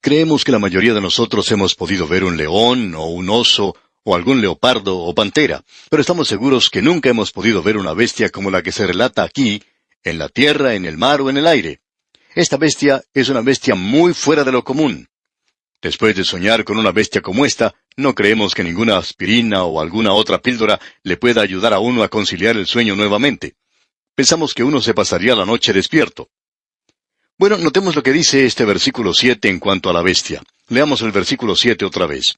Creemos que la mayoría de nosotros hemos podido ver un león, o un oso, o algún leopardo o pantera, pero estamos seguros que nunca hemos podido ver una bestia como la que se relata aquí, en la tierra, en el mar o en el aire. Esta bestia es una bestia muy fuera de lo común. Después de soñar con una bestia como esta, no creemos que ninguna aspirina o alguna otra píldora le pueda ayudar a uno a conciliar el sueño nuevamente. Pensamos que uno se pasaría la noche despierto. Bueno, notemos lo que dice este versículo 7 en cuanto a la bestia. Leamos el versículo 7 otra vez.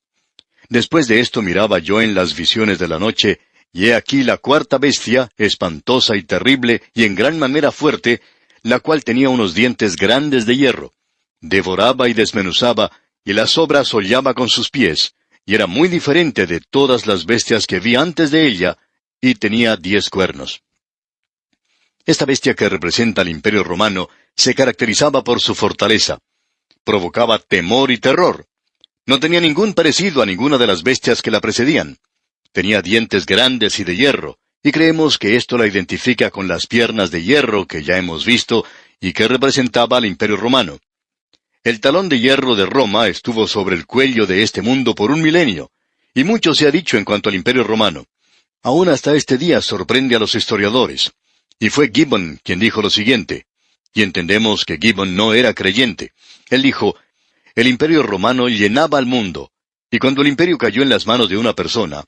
Después de esto miraba yo en las visiones de la noche, y he aquí la 4ª bestia, espantosa y terrible, y en gran manera fuerte, la cual tenía unos dientes grandes de hierro. Devoraba y desmenuzaba, y las obras hollaba con sus pies, y era muy diferente de todas las bestias que vi antes de ella, y tenía 10 cuernos. Esta bestia que representa al Imperio Romano se caracterizaba por su fortaleza. Provocaba temor y terror. No tenía ningún parecido a ninguna de las bestias que la precedían. Tenía dientes grandes y de hierro, y creemos que esto la identifica con las piernas de hierro que ya hemos visto y que representaba al Imperio Romano. El talón de hierro de Roma estuvo sobre el cuello de este mundo por 1 milenio, y mucho se ha dicho en cuanto al Imperio Romano. Aún hasta este día sorprende a los historiadores. Y fue Gibbon quien dijo lo siguiente, y entendemos que Gibbon no era creyente. Él dijo, el Imperio Romano llenaba al mundo, y cuando el imperio cayó en las manos de una persona,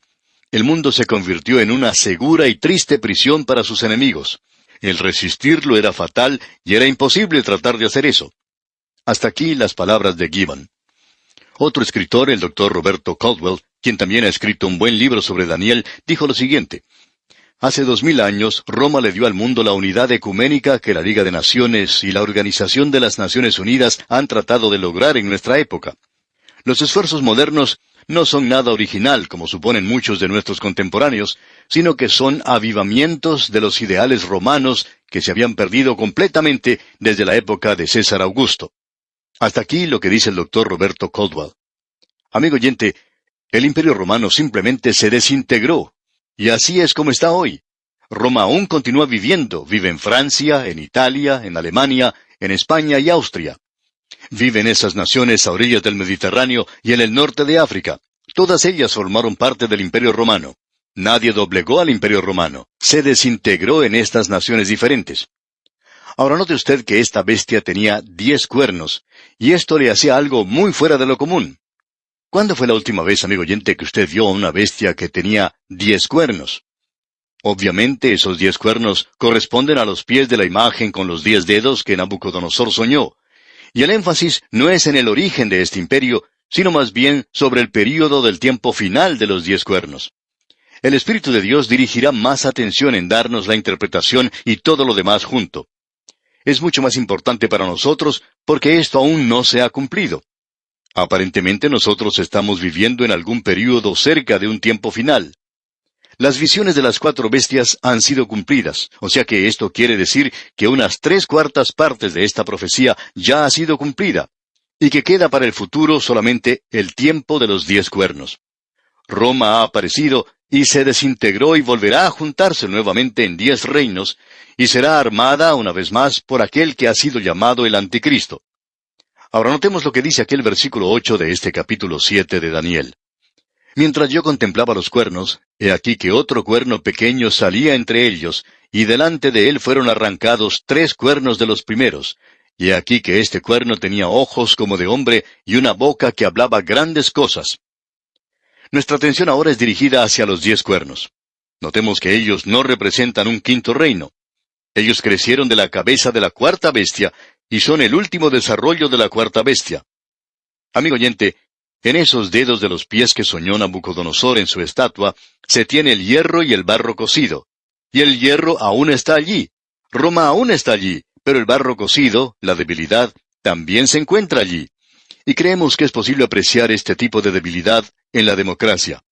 el mundo se convirtió en una segura y triste prisión para sus enemigos. El resistirlo era fatal y era imposible tratar de hacer eso. Hasta aquí las palabras de Gibbon. Otro escritor, el Dr. Roberto Caldwell, quien también ha escrito un buen libro sobre Daniel, dijo lo siguiente. Hace 2000 años, Roma le dio al mundo la unidad ecuménica que la Liga de Naciones y la Organización de las Naciones Unidas han tratado de lograr en nuestra época. Los esfuerzos modernos no son nada original, como suponen muchos de nuestros contemporáneos, sino que son avivamientos de los ideales romanos que se habían perdido completamente desde la época de César Augusto. Hasta aquí lo que dice el Dr. Roberto Caldwell. Amigo oyente, el Imperio Romano simplemente se desintegró, y así es como está hoy. Roma aún continúa viviendo, vive en Francia, en Italia, en Alemania, en España y Austria. Vive en esas naciones a orillas del Mediterráneo y en el norte de África. Todas ellas formaron parte del Imperio Romano. Nadie doblegó al Imperio Romano. Se desintegró en estas naciones diferentes. Ahora note usted que esta bestia tenía 10 cuernos, y esto le hacía algo muy fuera de lo común. ¿Cuándo fue la última vez, amigo oyente, que usted vio a una bestia que tenía 10 cuernos? Obviamente esos 10 cuernos corresponden a los pies de la imagen con los 10 dedos que Nabucodonosor soñó. Y el énfasis no es en el origen de este imperio, sino más bien sobre el período del tiempo final de los 10 cuernos. El Espíritu de Dios dirigirá más atención en darnos la interpretación y todo lo demás junto. Es mucho más importante para nosotros porque esto aún no se ha cumplido. Aparentemente nosotros estamos viviendo en algún período cerca de un tiempo final. Las visiones de las 4 bestias han sido cumplidas, o sea que esto quiere decir que unas 3/4 partes de esta profecía ya ha sido cumplida, y que queda para el futuro solamente el tiempo de los 10 cuernos. Roma ha aparecido y se desintegró y volverá a juntarse nuevamente en 10 reinos, y será armada una vez más por aquel que ha sido llamado el Anticristo. Ahora notemos lo que dice aquel versículo 8 de este capítulo 7 de Daniel. Mientras yo contemplaba los cuernos, he aquí que otro cuerno pequeño salía entre ellos, y delante de él fueron arrancados 3 cuernos de los primeros. Y he aquí que este cuerno tenía ojos como de hombre y una boca que hablaba grandes cosas. Nuestra atención ahora es dirigida hacia los 10 cuernos. Notemos que ellos no representan un quinto reino. Ellos crecieron de la cabeza de la 4ª bestia, y son el último desarrollo de la 4ª bestia. Amigo oyente, en esos dedos de los pies que soñó Nabucodonosor en su estatua, se tiene el hierro y el barro cocido. Y el hierro aún está allí. Roma aún está allí, pero el barro cocido, la debilidad, también se encuentra allí. Y creemos que es posible apreciar este tipo de debilidad en la democracia.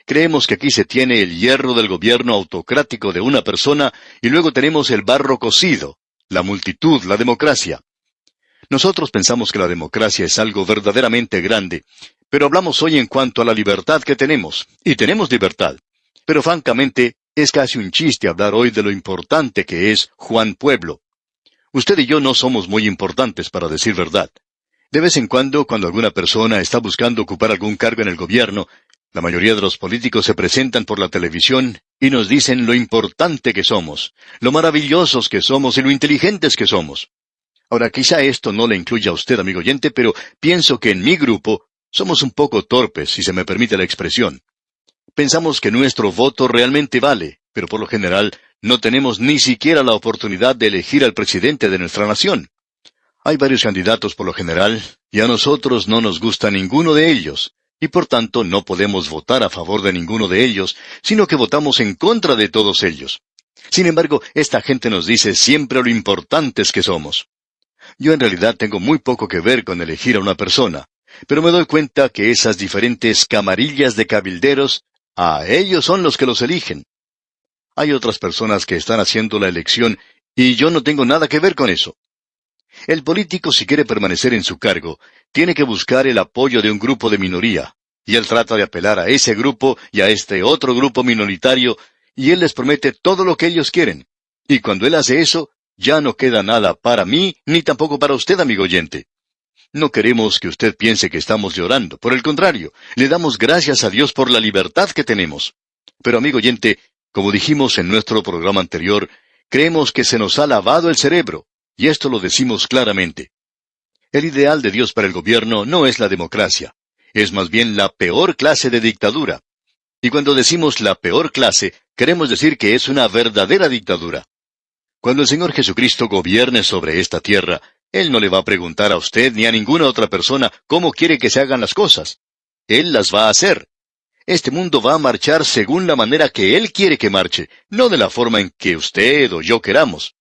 Creemos que aquí se tiene el hierro del gobierno autocrático de una persona y luego tenemos el barro cocido, la multitud, la democracia. Nosotros pensamos que la democracia es algo verdaderamente grande, pero hablamos hoy en cuanto a la libertad que tenemos, y tenemos libertad. Pero francamente, es casi un chiste hablar hoy de lo importante que es Juan Pueblo. Usted y yo no somos muy importantes, para decir verdad. De vez en cuando alguna persona está buscando ocupar algún cargo en el gobierno, la mayoría de los políticos se presentan por la televisión y nos dicen lo importante que somos, lo maravillosos que somos y lo inteligentes que somos. Ahora, quizá esto no le incluya a usted, amigo oyente, pero pienso que en mi grupo somos un poco torpes, si se me permite la expresión. Pensamos que nuestro voto realmente vale, pero por lo general no tenemos ni siquiera la oportunidad de elegir al presidente de nuestra nación. Hay varios candidatos por lo general, y a nosotros no nos gusta ninguno de ellos, y por tanto no podemos votar a favor de ninguno de ellos, sino que votamos en contra de todos ellos. Sin embargo, esta gente nos dice siempre lo importantes que somos. Yo en realidad tengo muy poco que ver con elegir a una persona, pero me doy cuenta que esas diferentes camarillas de cabilderos, a ellos son los que los eligen. Hay otras personas que están haciendo la elección, y yo no tengo nada que ver con eso. El político, si quiere permanecer en su cargo, tiene que buscar el apoyo de un grupo de minoría, y él trata de apelar a ese grupo y a este otro grupo minoritario, y él les promete todo lo que ellos quieren. Y cuando él hace eso, ya no queda nada para mí, ni tampoco para usted, amigo oyente. No queremos que usted piense que estamos llorando. Por el contrario, le damos gracias a Dios por la libertad que tenemos. Pero, amigo oyente, como dijimos en nuestro programa anterior, creemos que se nos ha lavado el cerebro, y esto lo decimos claramente. El ideal de Dios para el gobierno no es la democracia. Es más bien la peor clase de dictadura. Y cuando decimos la peor clase, queremos decir que es una verdadera dictadura. Cuando el Señor Jesucristo gobierne sobre esta tierra, Él no le va a preguntar a usted ni a ninguna otra persona cómo quiere que se hagan las cosas. Él las va a hacer. Este mundo va a marchar según la manera que Él quiere que marche, no de la forma en que usted o yo queramos.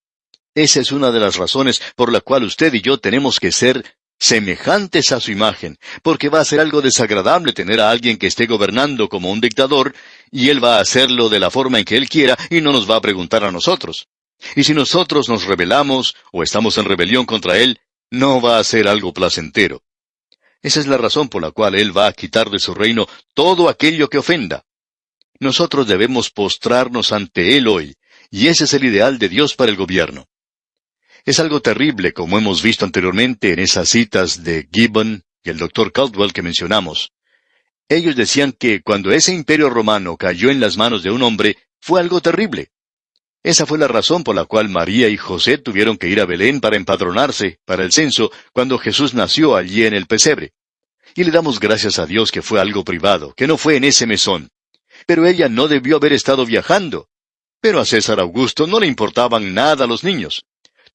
Esa es una de las razones por la cual usted y yo tenemos que ser semejantes a su imagen, porque va a ser algo desagradable tener a alguien que esté gobernando como un dictador, y Él va a hacerlo de la forma en que Él quiera y no nos va a preguntar a nosotros. Y si nosotros nos rebelamos o estamos en rebelión contra Él, no va a ser algo placentero. Esa es la razón por la cual Él va a quitar de su reino todo aquello que ofenda. Nosotros debemos postrarnos ante Él hoy, y ese es el ideal de Dios para el gobierno. Es algo terrible, como hemos visto anteriormente en esas citas de Gibbon y el Dr. Caldwell que mencionamos. Ellos decían que cuando ese imperio romano cayó en las manos de un hombre, fue algo terrible. Esa fue la razón por la cual María y José tuvieron que ir a Belén para empadronarse, para el censo, cuando Jesús nació allí en el pesebre. Y le damos gracias a Dios que fue algo privado, que no fue en ese mesón. Pero ella no debió haber estado viajando. Pero a César Augusto no le importaban nada los niños.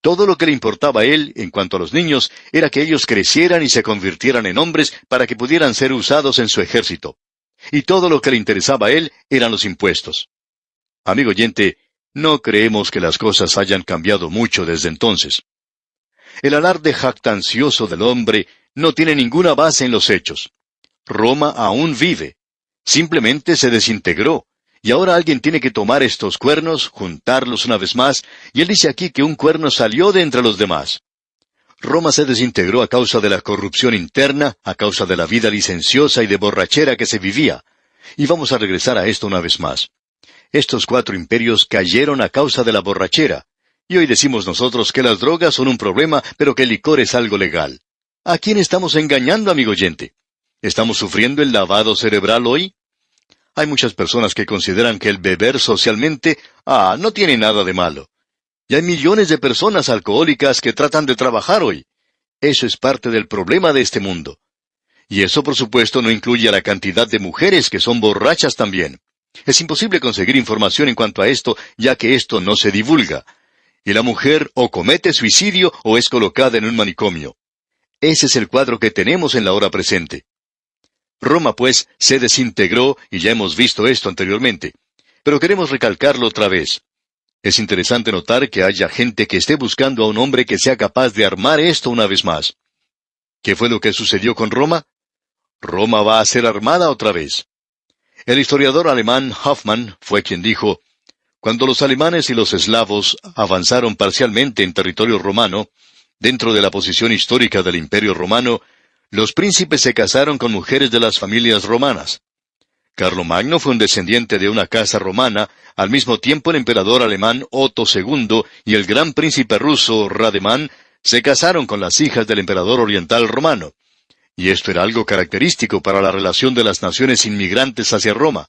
Todo lo que le importaba a él, en cuanto a los niños, era que ellos crecieran y se convirtieran en hombres para que pudieran ser usados en su ejército. Y todo lo que le interesaba a él eran los impuestos. Amigo oyente, no creemos que las cosas hayan cambiado mucho desde entonces. El alarde jactancioso del hombre no tiene ninguna base en los hechos. Roma aún vive. Simplemente se desintegró. Y ahora alguien tiene que tomar estos cuernos, juntarlos una vez más, y él dice aquí que un cuerno salió de entre los demás. Roma se desintegró a causa de la corrupción interna, a causa de la vida licenciosa y de borrachera que se vivía. Y vamos a regresar a esto una vez más. Estos 4 imperios cayeron a causa de la borrachera. Y hoy decimos nosotros que las drogas son un problema, pero que el licor es algo legal. ¿A quién estamos engañando, amigo oyente? ¿Estamos sufriendo el lavado cerebral hoy? Hay muchas personas que consideran que el beber socialmente, no tiene nada de malo. Y hay millones de personas alcohólicas que tratan de trabajar hoy. Eso es parte del problema de este mundo. Y eso, por supuesto, no incluye a la cantidad de mujeres que son borrachas también. Es imposible conseguir información en cuanto a esto, ya que esto no se divulga. Y la mujer o comete suicidio o es colocada en un manicomio. Ese es el cuadro que tenemos en la hora presente. Roma, pues, se desintegró, y ya hemos visto esto anteriormente. Pero queremos recalcarlo otra vez. Es interesante notar que haya gente que esté buscando a un hombre que sea capaz de armar esto una vez más. ¿Qué fue lo que sucedió con Roma? Roma va a ser armada otra vez. El historiador alemán Hoffmann fue quien dijo, cuando los alemanes y los eslavos avanzaron parcialmente en territorio romano, dentro de la posición histórica del Imperio Romano, los príncipes se casaron con mujeres de las familias romanas. Carlomagno fue un descendiente de una casa romana, al mismo tiempo el emperador alemán Otto II y el gran príncipe ruso Rademan se casaron con las hijas del emperador oriental romano. Y esto era algo característico para la relación de las naciones inmigrantes hacia Roma.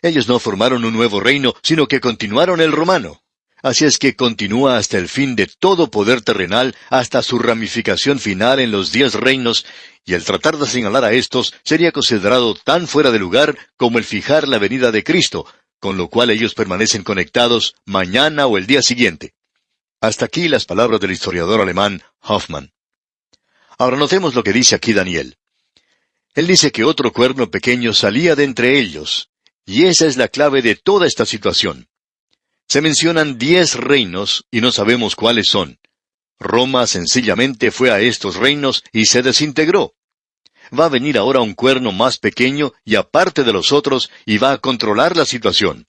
Ellos no formaron un nuevo reino, sino que continuaron el romano. Así es que continúa hasta el fin de todo poder terrenal, hasta su ramificación final en los 10 reinos, y el tratar de señalar a estos sería considerado tan fuera de lugar como el fijar la venida de Cristo, con lo cual ellos permanecen conectados mañana o el día siguiente. Hasta aquí las palabras del historiador alemán Hoffmann. Ahora notemos lo que dice aquí Daniel. Él dice que otro cuerno pequeño salía de entre ellos, y esa es la clave de toda esta situación. Se mencionan 10 reinos y no sabemos cuáles son. Roma sencillamente fue a estos reinos y se desintegró. Va a venir ahora un cuerno más pequeño y aparte de los otros y va a controlar la situación.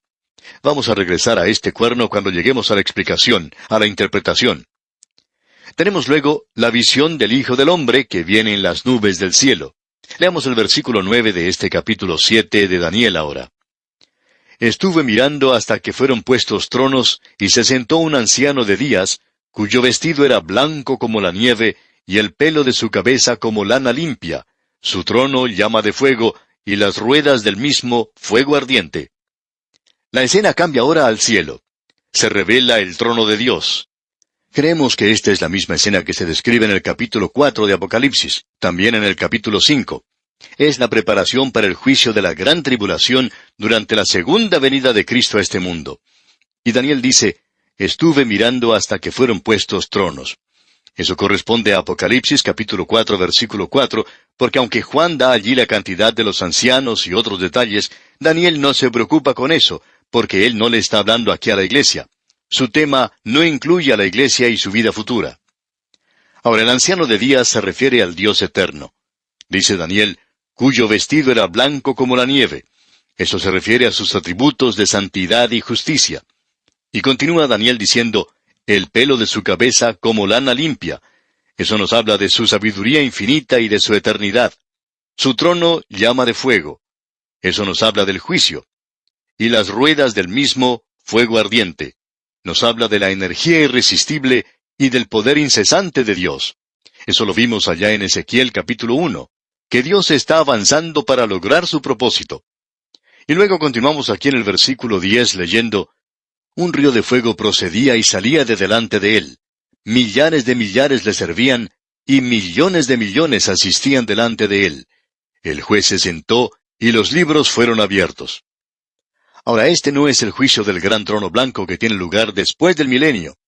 Vamos a regresar a este cuerno cuando lleguemos a la explicación, a la interpretación. Tenemos luego la visión del Hijo del Hombre que viene en las nubes del cielo. Leamos el versículo 9 de este capítulo 7 de Daniel ahora. Estuve mirando hasta que fueron puestos tronos, y se sentó un anciano de días, cuyo vestido era blanco como la nieve, y el pelo de su cabeza como lana limpia, su trono llama de fuego, y las ruedas del mismo fuego ardiente. La escena cambia ahora al cielo. Se revela el trono de Dios. Creemos que esta es la misma escena que se describe en el capítulo 4 de Apocalipsis, también en el capítulo 5. Es la preparación para el juicio de la gran tribulación durante la segunda venida de Cristo a este mundo. Y Daniel dice, estuve mirando hasta que fueron puestos tronos. Eso corresponde a Apocalipsis capítulo 4 versículo 4, porque aunque Juan da allí la cantidad de los ancianos y otros detalles, Daniel no se preocupa con eso, porque él no le está hablando aquí a la iglesia. Su tema no incluye a la iglesia y su vida futura. Ahora el anciano de días se refiere al Dios eterno. Dice Daniel, cuyo vestido era blanco como la nieve. Eso se refiere a sus atributos de santidad y justicia. Y continúa Daniel diciendo, el pelo de su cabeza como lana limpia. Eso nos habla de su sabiduría infinita y de su eternidad. Su trono llama de fuego. Eso nos habla del juicio. Y las ruedas del mismo, fuego ardiente. Nos habla de la energía irresistible y del poder incesante de Dios. Eso lo vimos allá en Ezequiel capítulo 1. que Dios está avanzando para lograr su propósito. Y luego continuamos aquí en el versículo 10 leyendo, un río de fuego procedía y salía de delante de él. Millares de millares le servían, y millones de millones asistían delante de él. El juez se sentó, y los libros fueron abiertos. Ahora, este no es el juicio del gran trono blanco que tiene lugar después del milenio.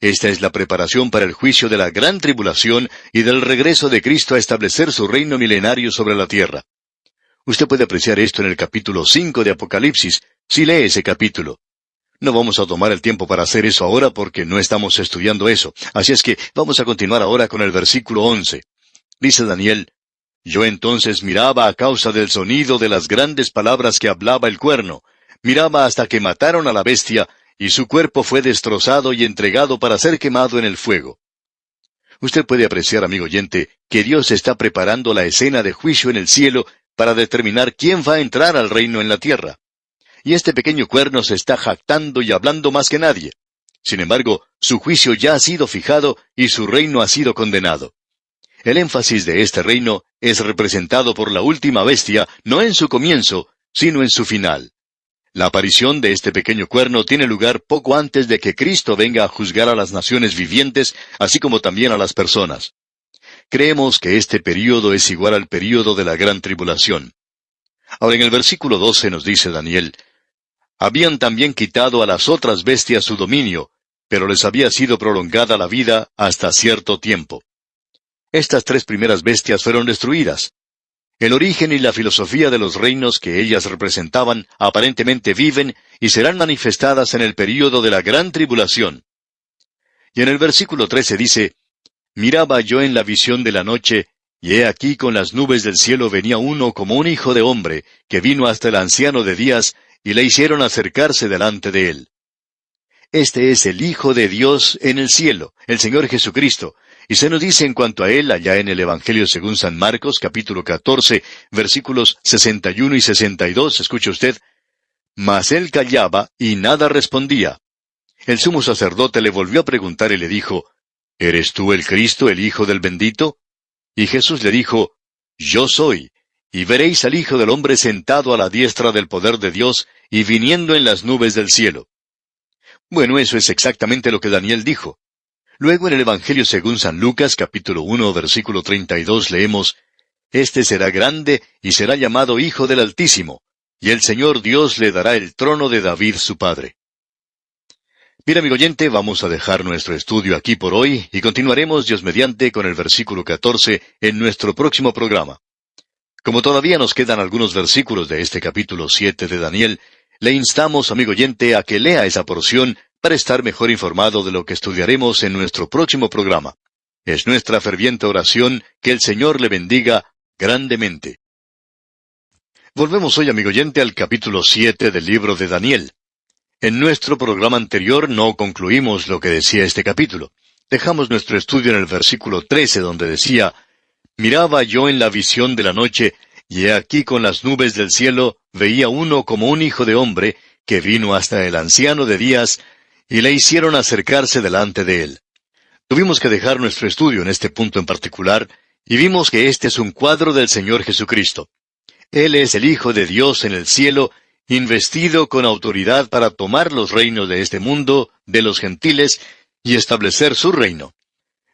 Esta es la preparación para el juicio de la gran tribulación y del regreso de Cristo a establecer su reino milenario sobre la tierra. Usted puede apreciar esto en el capítulo 5 de Apocalipsis, si lee ese capítulo. No vamos a tomar el tiempo para hacer eso ahora porque no estamos estudiando eso. Así es que vamos a continuar ahora con el versículo 11. Dice Daniel, yo entonces miraba a causa del sonido de las grandes palabras que hablaba el cuerno. Miraba hasta que mataron a la bestia, y su cuerpo fue destrozado y entregado para ser quemado en el fuego. Usted puede apreciar, amigo oyente, que Dios está preparando la escena de juicio en el cielo para determinar quién va a entrar al reino en la tierra. Y este pequeño cuerno se está jactando y hablando más que nadie. Sin embargo, su juicio ya ha sido fijado y su reino ha sido condenado. El énfasis de este reino es representado por la última bestia, no en su comienzo, sino en su final. La aparición de este pequeño cuerno tiene lugar poco antes de que Cristo venga a juzgar a las naciones vivientes, así como también a las personas. Creemos que este período es igual al período de la gran tribulación. Ahora en el versículo 12 nos dice Daniel, habían también quitado a las otras bestias su dominio, pero les había sido prolongada la vida hasta cierto tiempo. Estas tres primeras bestias fueron destruidas. El origen y la filosofía de los reinos que ellas representaban aparentemente viven y serán manifestadas en el período de la gran tribulación. Y en el versículo 13 dice, miraba yo en la visión de la noche, y he aquí con las nubes del cielo venía uno como un hijo de hombre, que vino hasta el anciano de días, y le hicieron acercarse delante de él. Este es el Hijo de Dios en el cielo, el Señor Jesucristo, y se nos dice en cuanto a él allá en el Evangelio según San Marcos, capítulo 14, versículos 61 y 62, escuche usted, mas él callaba y nada respondía. El sumo sacerdote le volvió a preguntar y le dijo, ¿eres tú el Cristo, el Hijo del bendito? Y Jesús le dijo, yo soy, y veréis al Hijo del hombre sentado a la diestra del poder de Dios y viniendo en las nubes del cielo. Bueno, eso es exactamente lo que Daniel dijo. Luego en el Evangelio según San Lucas, capítulo 1, versículo 32, leemos, este será grande y será llamado Hijo del Altísimo, y el Señor Dios le dará el trono de David su padre. Bien, amigo oyente, vamos a dejar nuestro estudio aquí por hoy y continuaremos, Dios mediante, con el versículo 14 en nuestro próximo programa. Como todavía nos quedan algunos versículos de este capítulo 7 de Daniel, le instamos, amigo oyente, a que lea esa porción para estar mejor informado de lo que estudiaremos en nuestro próximo programa. Es nuestra ferviente oración que el Señor le bendiga grandemente. Volvemos hoy, amigo oyente, al capítulo 7 del libro de Daniel. En nuestro programa anterior no concluimos lo que decía este capítulo. Dejamos nuestro estudio en el versículo 13, donde decía, miraba yo en la visión de la noche, y he aquí con las nubes del cielo veía uno como un hijo de hombre, que vino hasta el anciano de días, y le hicieron acercarse delante de él. Tuvimos que dejar nuestro estudio en este punto en particular, y vimos que este es un cuadro del Señor Jesucristo. Él es el Hijo de Dios en el cielo, investido con autoridad para tomar los reinos de este mundo, de los gentiles, y establecer su reino.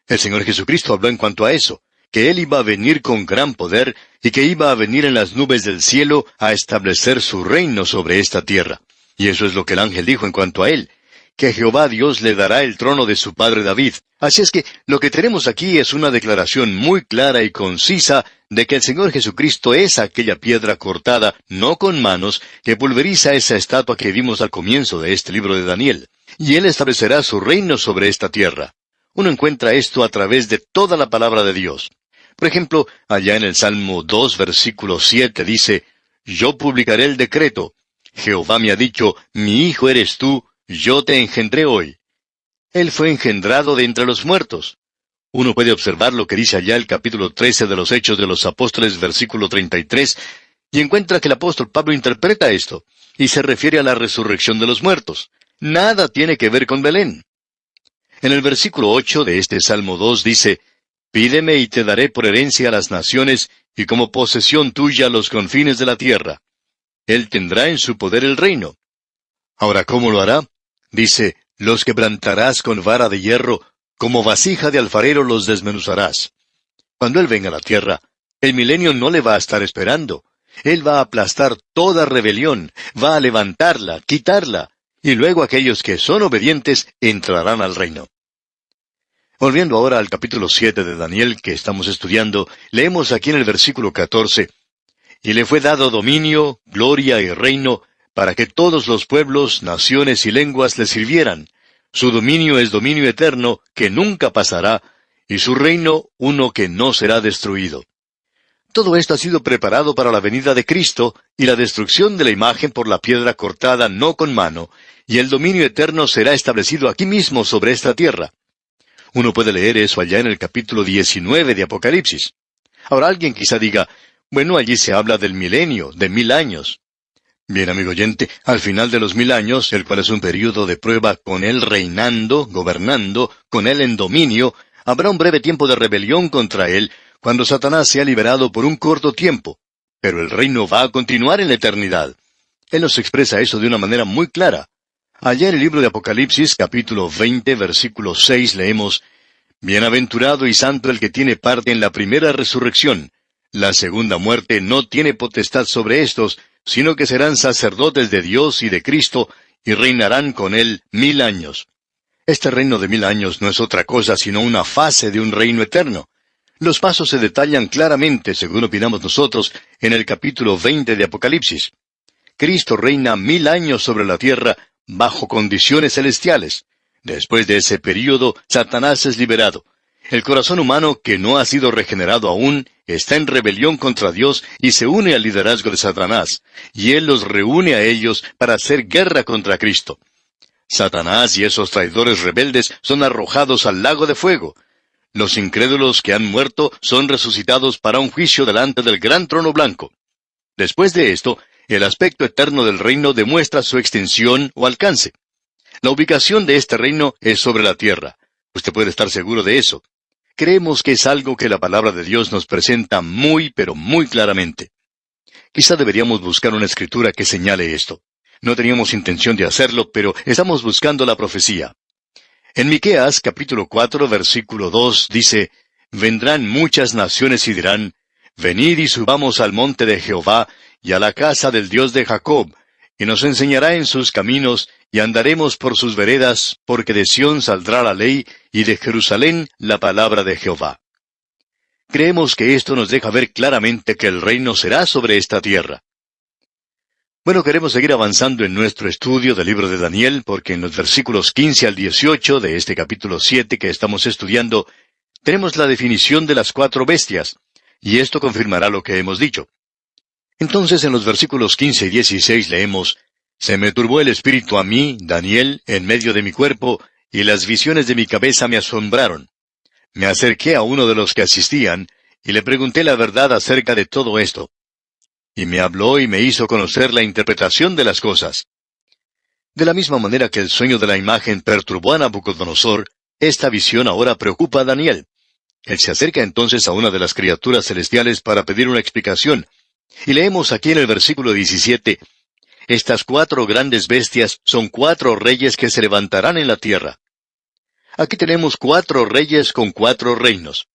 El Señor Jesucristo habló en cuanto a eso, que Él iba a venir con gran poder, y que iba a venir en las nubes del cielo a establecer su reino sobre esta tierra. Y eso es lo que el ángel dijo en cuanto a Él, que Jehová Dios le dará el trono de su padre David. Así es que lo que tenemos aquí es una declaración muy clara y concisa de que el Señor Jesucristo es aquella piedra cortada, no con manos, que pulveriza esa estatua que vimos al comienzo de este libro de Daniel. Y Él establecerá su reino sobre esta tierra. Uno encuentra esto a través de toda la palabra de Dios. Por ejemplo, allá en el Salmo 2, versículo 7 dice, yo publicaré el decreto. Jehová me ha dicho, mi hijo eres tú, yo te engendré hoy. Él fue engendrado de entre los muertos. Uno puede observar lo que dice allá el capítulo 13 de los Hechos de los Apóstoles, versículo 33, y encuentra que el apóstol Pablo interpreta esto, y se refiere a la resurrección de los muertos. Nada tiene que ver con Belén. En el versículo 8 de este Salmo 2 dice, Pídeme y te daré por herencia a las naciones, y como posesión tuya los confines de la tierra. Él tendrá en su poder el reino. Ahora, ¿cómo lo hará? Dice, los quebrantarás con vara de hierro, como vasija de alfarero los desmenuzarás. Cuando Él venga a la tierra, el milenio no le va a estar esperando. Él va a aplastar toda rebelión, va a levantarla, quitarla, y luego aquellos que son obedientes entrarán al reino. Volviendo ahora al capítulo 7 de Daniel que estamos estudiando, leemos aquí en el versículo 14, «Y le fue dado dominio, gloria y reino, para que todos los pueblos, naciones y lenguas le sirvieran. Su dominio es dominio eterno, que nunca pasará, y su reino uno que no será destruido». Todo esto ha sido preparado para la venida de Cristo y la destrucción de la imagen por la piedra cortada no con mano, y el dominio eterno será establecido aquí mismo sobre esta tierra. Uno puede leer eso allá en el capítulo 19 de Apocalipsis. Ahora alguien quizá diga, bueno, allí se habla del milenio, de 1000 años. Bien, amigo oyente, al final de los 1000 años, el cual es un período de prueba con Él reinando, gobernando, con Él en dominio, habrá un breve tiempo de rebelión contra Él, cuando Satanás sea liberado por un corto tiempo. Pero el reino va a continuar en la eternidad. Él nos expresa eso de una manera muy clara. Allá en el libro de Apocalipsis, capítulo 20, versículo 6, leemos, «Bienaventurado y santo el que tiene parte en la primera resurrección. La segunda muerte no tiene potestad sobre estos, sino que serán sacerdotes de Dios y de Cristo, y reinarán con Él 1000 años». Este reino de 1000 años no es otra cosa sino una fase de un reino eterno. Los pasos se detallan claramente, según opinamos nosotros, en el capítulo 20 de Apocalipsis. Cristo reina 1000 años sobre la tierra, bajo condiciones celestiales. Después de ese período, Satanás es liberado. El corazón humano, que no ha sido regenerado aún, está en rebelión contra Dios y se une al liderazgo de Satanás, y Él los reúne a ellos para hacer guerra contra Cristo. Satanás y esos traidores rebeldes son arrojados al lago de fuego. Los incrédulos que han muerto son resucitados para un juicio delante del gran trono blanco. Después de esto, el aspecto eterno del reino demuestra su extensión o alcance. La ubicación de este reino es sobre la tierra. Usted puede estar seguro de eso. Creemos que es algo que la palabra de Dios nos presenta muy, pero muy claramente. Quizá deberíamos buscar una escritura que señale esto. No teníamos intención de hacerlo, pero estamos buscando la profecía. En Miqueas, capítulo 4, versículo 2, dice, «Vendrán muchas naciones y dirán, venid y subamos al monte de Jehová, y a la casa del Dios de Jacob, y nos enseñará en sus caminos, y andaremos por sus veredas, porque de Sión saldrá la ley, y de Jerusalén la palabra de Jehová». Creemos que esto nos deja ver claramente que el reino será sobre esta tierra. Bueno, queremos seguir avanzando en nuestro estudio del libro de Daniel, porque en los versículos 15 al 18 de este capítulo 7 que estamos estudiando, tenemos la definición de las 4 bestias, y esto confirmará lo que hemos dicho. Entonces, en los versículos 15 y 16 leemos, «Se me turbó el espíritu a mí, Daniel, en medio de mi cuerpo, y las visiones de mi cabeza me asombraron. Me acerqué a uno de los que asistían, y le pregunté la verdad acerca de todo esto. Y me habló y me hizo conocer la interpretación de las cosas». De la misma manera que el sueño de la imagen perturbó a Nabucodonosor, esta visión ahora preocupa a Daniel. Él se acerca entonces a una de las criaturas celestiales para pedir una explicación. Y leemos aquí en el versículo 17, «Estas 4 grandes bestias son 4 reyes que se levantarán en la tierra». Aquí tenemos 4 reyes con 4 reinos.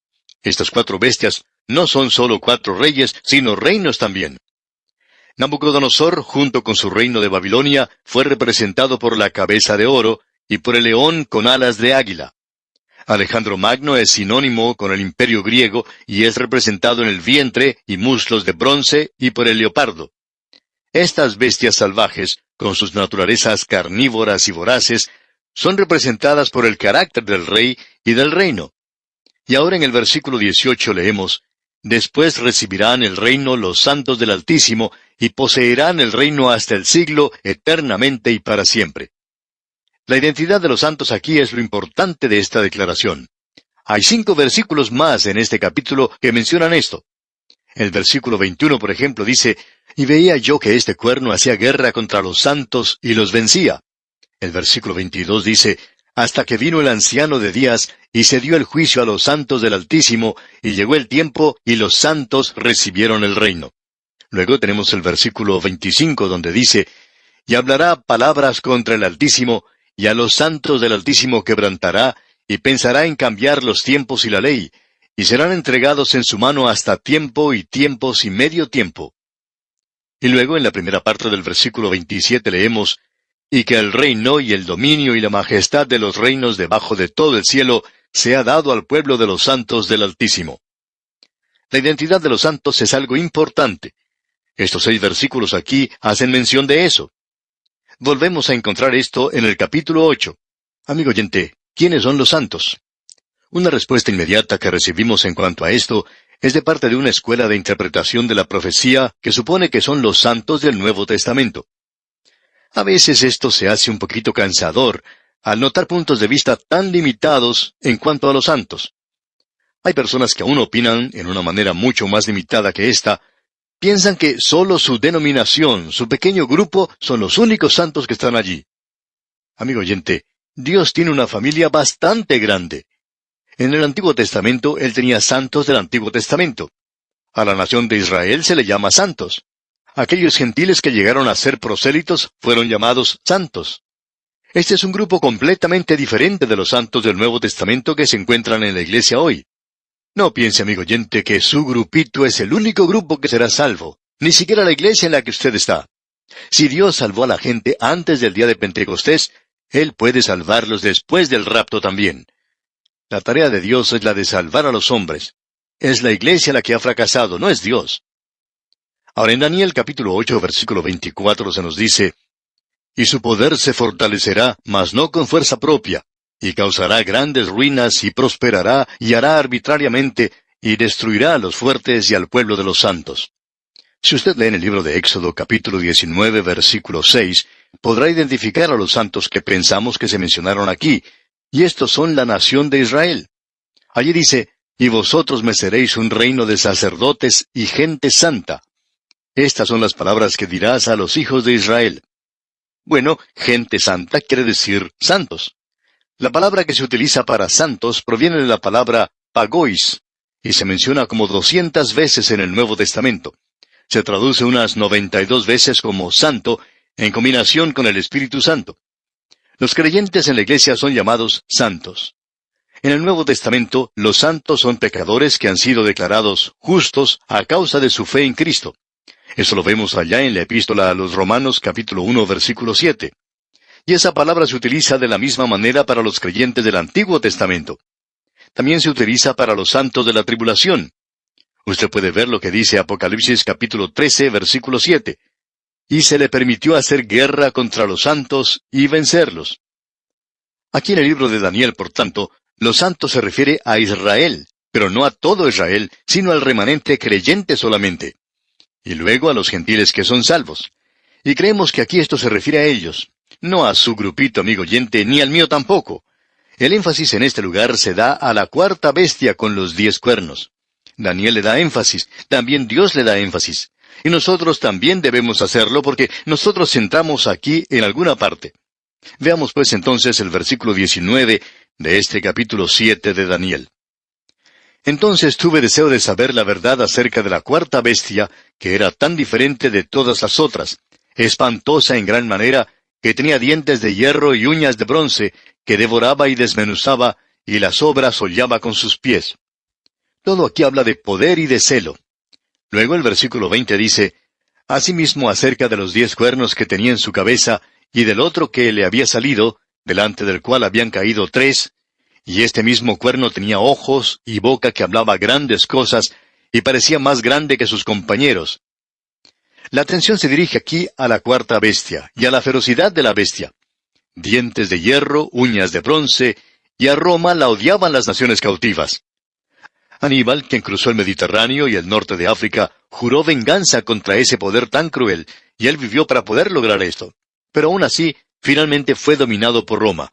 Estas 4 bestias no son solo 4 reyes, sino reinos también. Nabucodonosor, junto con su reino de Babilonia, fue representado por la cabeza de oro y por el león con alas de águila. Alejandro Magno es sinónimo con el imperio griego y es representado en el vientre y muslos de bronce y por el leopardo. Estas bestias salvajes, con sus naturalezas carnívoras y voraces, son representadas por el carácter del rey y del reino. Y ahora en el versículo 18 leemos, «Después recibirán el reino los santos del Altísimo, y poseerán el reino hasta el siglo, eternamente y para siempre». La identidad de los santos aquí es lo importante de esta declaración. Hay 5 versículos más en este capítulo que mencionan esto. El versículo 21, por ejemplo, dice, «Y veía yo que este cuerno hacía guerra contra los santos y los vencía». El versículo 22 dice, hasta que vino el anciano de días, y se dio el juicio a los santos del Altísimo, y llegó el tiempo, y los santos recibieron el reino. Luego tenemos el versículo 25, donde dice, y hablará palabras contra el Altísimo, y a los santos del Altísimo quebrantará, y pensará en cambiar los tiempos y la ley, y serán entregados en su mano hasta tiempo y tiempos y medio tiempo. Y luego en la primera parte del versículo 27 leemos, y que el reino y el dominio y la majestad de los reinos debajo de todo el cielo sea dado al pueblo de los santos del Altísimo. La identidad de los santos es algo importante. Estos 6 versículos aquí hacen mención de eso. Volvemos a encontrar esto en el capítulo 8. Amigo oyente, ¿quiénes son los santos? Una respuesta inmediata que recibimos en cuanto a esto es de parte de una escuela de interpretación de la profecía que supone que son los santos del Nuevo Testamento. A veces esto se hace un poquito cansador al notar puntos de vista tan limitados en cuanto a los santos. Hay personas que aún opinan en una manera mucho más limitada que esta. Piensan que solo su denominación, su pequeño grupo, son los únicos santos que están allí. Amigo oyente, Dios tiene una familia bastante grande. En el Antiguo Testamento, Él tenía santos del Antiguo Testamento. A la nación de Israel se le llama santos. Aquellos gentiles que llegaron a ser prosélitos fueron llamados santos. Este es un grupo completamente diferente de los santos del Nuevo Testamento que se encuentran en la iglesia hoy. No piense, amigo oyente, que su grupito es el único grupo que será salvo, ni siquiera la iglesia en la que usted está. Si Dios salvó a la gente antes del día de Pentecostés, Él puede salvarlos después del rapto también. La tarea de Dios es la de salvar a los hombres. Es la iglesia la que ha fracasado, no es Dios. Ahora en Daniel capítulo 8, versículo 24 se nos dice, y su poder se fortalecerá, mas no con fuerza propia, y causará grandes ruinas, y prosperará, y hará arbitrariamente, y destruirá a los fuertes y al pueblo de los santos. Si usted lee en el libro de Éxodo capítulo 19, versículo 6, podrá identificar a los santos que pensamos que se mencionaron aquí, y estos son la nación de Israel. Allí dice, y vosotros me seréis un reino de sacerdotes y gente santa. Estas son las palabras que dirás a los hijos de Israel. Bueno, gente santa quiere decir santos. La palabra que se utiliza para santos proviene de la palabra pagois, y se menciona como 200 veces en el Nuevo Testamento. Se traduce unas 92 veces como santo, en combinación con el Espíritu Santo. Los creyentes en la iglesia son llamados santos. En el Nuevo Testamento, los santos son pecadores que han sido declarados justos a causa de su fe en Cristo. Eso lo vemos allá en la epístola a los Romanos capítulo 1, versículo 7. Y esa palabra se utiliza de la misma manera para los creyentes del Antiguo Testamento. También se utiliza para los santos de la tribulación. Usted puede ver lo que dice Apocalipsis capítulo 13, versículo 7. Y se le permitió hacer guerra contra los santos y vencerlos. Aquí en el libro de Daniel, por tanto, los santos se refiere a Israel, pero no a todo Israel, sino al remanente creyente solamente. Y luego a los gentiles que son salvos. Y creemos que aquí esto se refiere a ellos, no a su grupito, amigo oyente, ni al mío tampoco. El énfasis en este lugar se da a la cuarta bestia con los 10 cuernos. Daniel le da énfasis, también Dios le da énfasis. Y nosotros también debemos hacerlo porque nosotros entramos aquí en alguna parte. Veamos pues entonces el versículo 19 de este capítulo 7 de Daniel. Entonces tuve deseo de saber la verdad acerca de la cuarta bestia, que era tan diferente de todas las otras, espantosa en gran manera, que tenía dientes de hierro y uñas de bronce, que devoraba y desmenuzaba, y las obras hollaba con sus pies. Todo aquí habla de poder y de celo. Luego el versículo 20 dice, asimismo acerca de los 10 cuernos que tenía en su cabeza, y del otro que le había salido, delante del cual habían caído 3, y este mismo cuerno tenía ojos y boca que hablaba grandes cosas, y parecía más grande que sus compañeros. La atención se dirige aquí a la cuarta bestia, y a la ferocidad de la bestia. Dientes de hierro, uñas de bronce, y a Roma la odiaban las naciones cautivas. Aníbal, quien cruzó el Mediterráneo y el norte de África, juró venganza contra ese poder tan cruel, y él vivió para poder lograr esto. Pero aún así, finalmente fue dominado por Roma.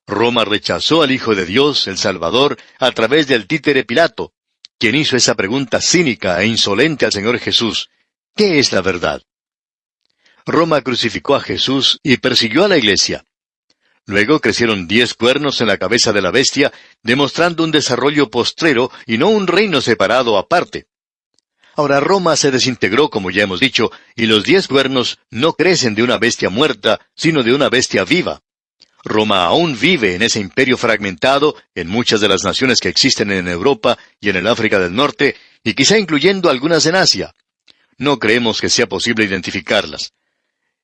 Roma rechazó al Hijo de Dios, el Salvador, a través del títere Pilato, quien hizo esa pregunta cínica e insolente al Señor Jesús: ¿qué es la verdad? Roma crucificó a Jesús y persiguió a la iglesia. Luego crecieron 10 cuernos en la cabeza de la bestia, demostrando un desarrollo postrero y no un reino separado aparte. Ahora Roma se desintegró, como ya hemos dicho, y los 10 cuernos no crecen de una bestia muerta, sino de una bestia viva. Roma aún vive en ese imperio fragmentado en muchas de las naciones que existen en Europa y en el África del Norte, y quizá incluyendo algunas en Asia. No creemos que sea posible identificarlas.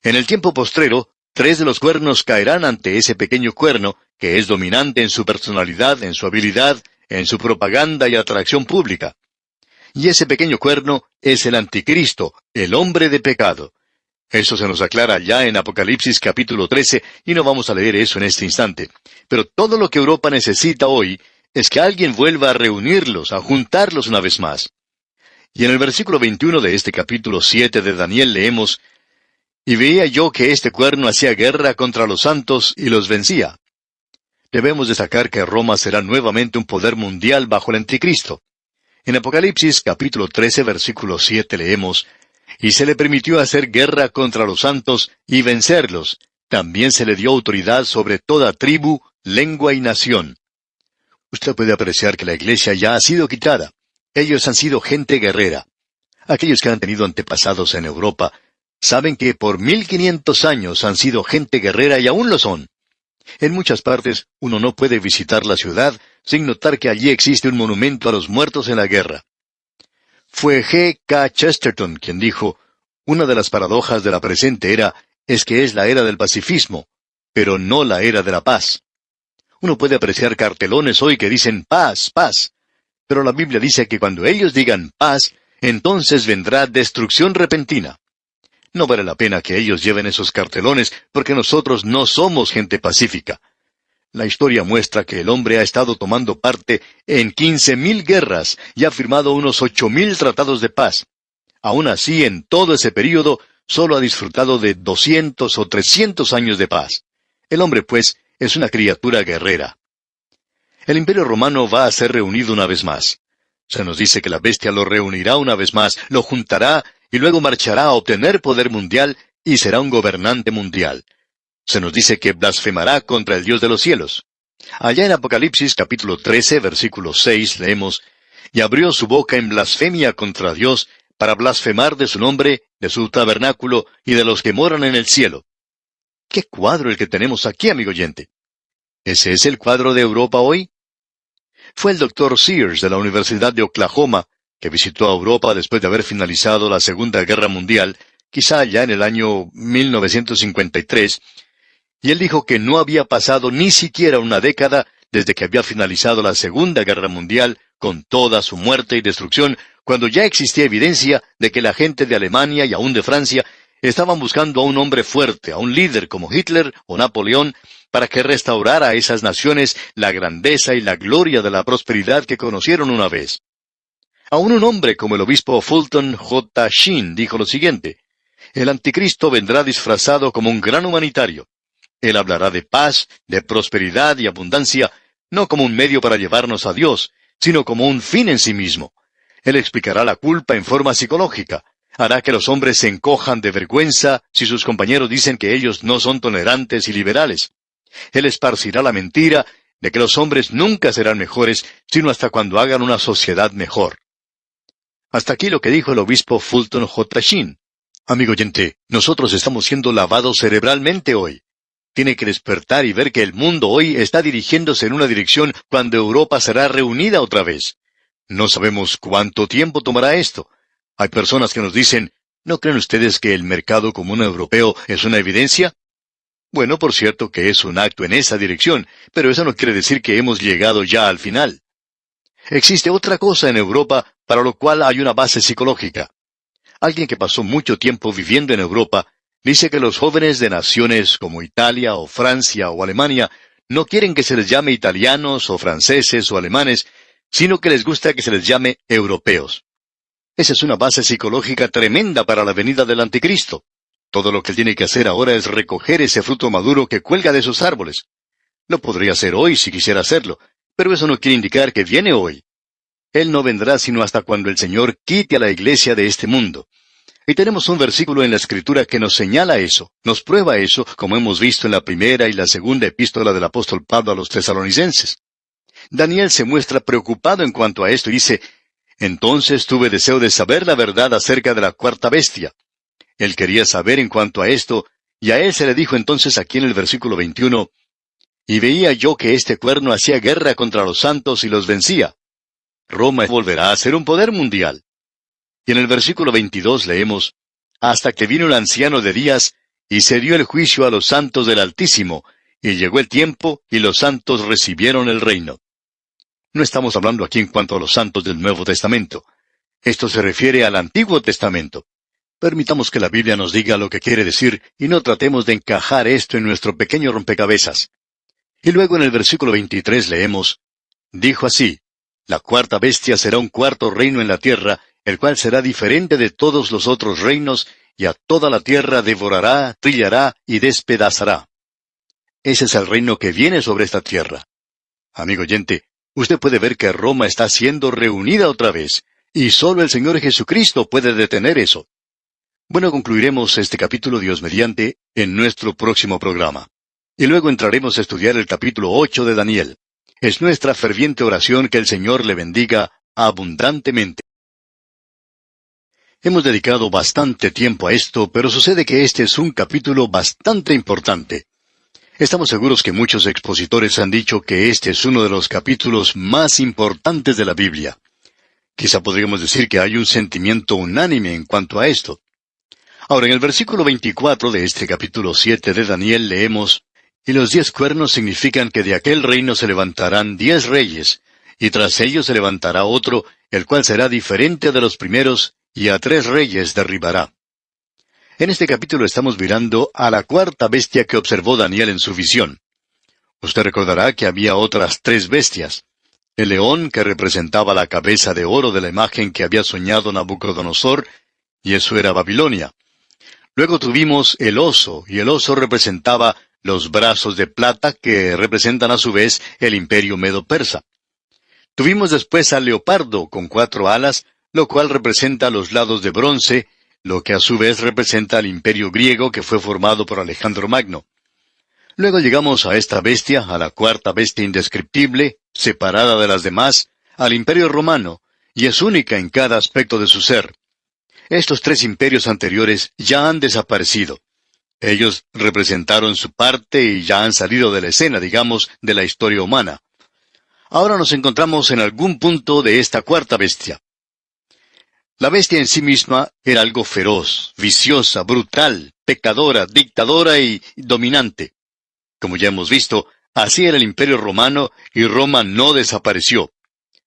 En el tiempo postrero, 3 de los cuernos caerán ante ese pequeño cuerno, que es dominante en su personalidad, en su habilidad, en su propaganda y atracción pública. Y ese pequeño cuerno es el anticristo, el hombre de pecado. Eso se nos aclara ya en Apocalipsis capítulo 13, y no vamos a leer eso en este instante. Pero todo lo que Europa necesita hoy es que alguien vuelva a reunirlos, a juntarlos una vez más. Y en el versículo 21 de este capítulo 7 de Daniel leemos: «Y veía yo que este cuerno hacía guerra contra los santos y los vencía». Debemos destacar que Roma será nuevamente un poder mundial bajo el anticristo. En Apocalipsis capítulo 13 versículo 7 leemos: «Y se le permitió hacer guerra contra los santos y vencerlos. También se le dio autoridad sobre toda tribu, lengua y nación». Usted puede apreciar que la iglesia ya ha sido quitada. Ellos han sido gente guerrera. Aquellos que han tenido antepasados en Europa saben que por 1500 años han sido gente guerrera y aún lo son. En muchas partes uno no puede visitar la ciudad sin notar que allí existe un monumento a los muertos en la guerra. Fue G. K. Chesterton quien dijo: «Una de las paradojas de la presente era es que es la era del pacifismo, pero no la era de la paz». Uno puede apreciar cartelones hoy que dicen paz, paz, pero la Biblia dice que cuando ellos digan paz, entonces vendrá destrucción repentina. No vale la pena que ellos lleven esos cartelones, porque nosotros no somos gente pacífica. La historia muestra que el hombre ha estado tomando parte en 15,000 guerras y ha firmado unos 8,000 tratados de paz. Aún así, en todo ese período, solo ha disfrutado de 200 o 300 años de paz. El hombre, pues, es una criatura guerrera. El Imperio Romano va a ser reunido una vez más. Se nos dice que la bestia lo reunirá una vez más, lo juntará y luego marchará a obtener poder mundial y será un gobernante mundial. Se nos dice que blasfemará contra el Dios de los cielos. Allá en Apocalipsis capítulo 13, versículo 6 leemos: «Y abrió su boca en blasfemia contra Dios, para blasfemar de su nombre, de su tabernáculo y de los que moran en el cielo». ¡Qué cuadro el que tenemos aquí, amigo oyente! ¿Ese es el cuadro de Europa hoy? Fue el Dr. Sears de la Universidad de Oklahoma, que visitó a Europa después de haber finalizado la Segunda Guerra Mundial, quizá ya en el año 1953, y él dijo que no había pasado ni siquiera una década desde que había finalizado la Segunda Guerra Mundial con toda su muerte y destrucción, cuando ya existía evidencia de que la gente de Alemania y aún de Francia estaban buscando a un hombre fuerte, a un líder como Hitler o Napoleón, para que restaurara a esas naciones la grandeza y la gloria de la prosperidad que conocieron una vez. Aún un hombre como el obispo Fulton J. Sheen dijo lo siguiente: «El anticristo vendrá disfrazado como un gran humanitario. Él hablará de paz, de prosperidad y abundancia, no como un medio para llevarnos a Dios, sino como un fin en sí mismo. Él explicará la culpa en forma psicológica. Hará que los hombres se encojan de vergüenza si sus compañeros dicen que ellos no son tolerantes y liberales. Él esparcirá la mentira de que los hombres nunca serán mejores, sino hasta cuando hagan una sociedad mejor». Hasta aquí lo que dijo el obispo Fulton J. Sheen. Amigo oyente, nosotros estamos siendo lavados cerebralmente hoy. Tiene que despertar y ver que el mundo hoy está dirigiéndose en una dirección cuando Europa será reunida otra vez. No sabemos cuánto tiempo tomará esto. Hay personas que nos dicen: ¿no creen ustedes que el mercado común europeo es una evidencia? Bueno, por cierto que es un acto en esa dirección, pero eso no quiere decir que hemos llegado ya al final. Existe otra cosa en Europa para lo cual hay una base psicológica. Alguien que pasó mucho tiempo viviendo en Europa dice que los jóvenes de naciones como Italia o Francia o Alemania no quieren que se les llame italianos o franceses o alemanes, sino que les gusta que se les llame europeos. Esa es una base psicológica tremenda para la venida del anticristo. Todo lo que él tiene que hacer ahora es recoger ese fruto maduro que cuelga de esos árboles. Lo podría hacer hoy si quisiera hacerlo, pero eso no quiere indicar que viene hoy. Él no vendrá sino hasta cuando el Señor quite a la iglesia de este mundo. Y tenemos un versículo en la Escritura que nos señala eso, nos prueba eso, como hemos visto en la primera y la segunda epístola del apóstol Pablo a los tesalonicenses. Daniel se muestra preocupado en cuanto a esto y dice, «Entonces tuve deseo de saber la verdad acerca de la cuarta bestia». Él quería saber en cuanto a esto, y a él se le dijo entonces aquí en el versículo 21, «Y veía yo que este cuerno hacía guerra contra los santos y los vencía». Roma volverá a ser un poder mundial. Y en el versículo 22 leemos, «Hasta que vino el anciano de días, y se dio el juicio a los santos del Altísimo, y llegó el tiempo, y los santos recibieron el reino». No estamos hablando aquí en cuanto a los santos del Nuevo Testamento. Esto se refiere al Antiguo Testamento. Permitamos que la Biblia nos diga lo que quiere decir, y no tratemos de encajar esto en nuestro pequeño rompecabezas. Y luego en el versículo 23 leemos, «Dijo así, la cuarta bestia será un cuarto reino en la tierra, el cual será diferente de todos los otros reinos, y a toda la tierra devorará, trillará y despedazará». Ese es el reino que viene sobre esta tierra. Amigo oyente, usted puede ver que Roma está siendo reunida otra vez, y solo el Señor Jesucristo puede detener eso. Bueno, concluiremos este capítulo, Dios mediante, en nuestro próximo programa. Y luego entraremos a estudiar el capítulo 8 de Daniel. Es nuestra ferviente oración que el Señor le bendiga abundantemente. Hemos dedicado bastante tiempo a esto, pero sucede que este es un capítulo bastante importante. Estamos seguros que muchos expositores han dicho que este es uno de los capítulos más importantes de la Biblia. Quizá podríamos decir que hay un sentimiento unánime en cuanto a esto. Ahora, en el versículo 24 de este capítulo 7 de Daniel leemos, «Y los 10 cuernos significan que de aquel reino se levantarán 10 reyes, y tras ellos se levantará otro, el cual será diferente de los primeros, y a 3 reyes derribará». En este capítulo estamos mirando a la cuarta bestia que observó Daniel en su visión. Usted recordará que había otras 3 bestias. El león, que representaba la cabeza de oro de la imagen que había soñado Nabucodonosor, y eso era Babilonia. Luego tuvimos el oso, y el oso representaba los brazos de plata, que representan a su vez el imperio medo-persa. Tuvimos después al leopardo, con 4 alas, lo cual representa los lados de bronce, lo que a su vez representa al imperio griego que fue formado por Alejandro Magno. Luego llegamos a esta bestia, a la cuarta bestia indescriptible, separada de las demás, al imperio romano, y es única en cada aspecto de su ser. Estos 3 imperios anteriores ya han desaparecido. Ellos representaron su parte y ya han salido de la escena, digamos, de la historia humana. Ahora nos encontramos en algún punto de esta cuarta bestia. La bestia en sí misma era algo feroz, viciosa, brutal, pecadora, dictadora y dominante. Como ya hemos visto, así era el imperio romano y Roma no desapareció.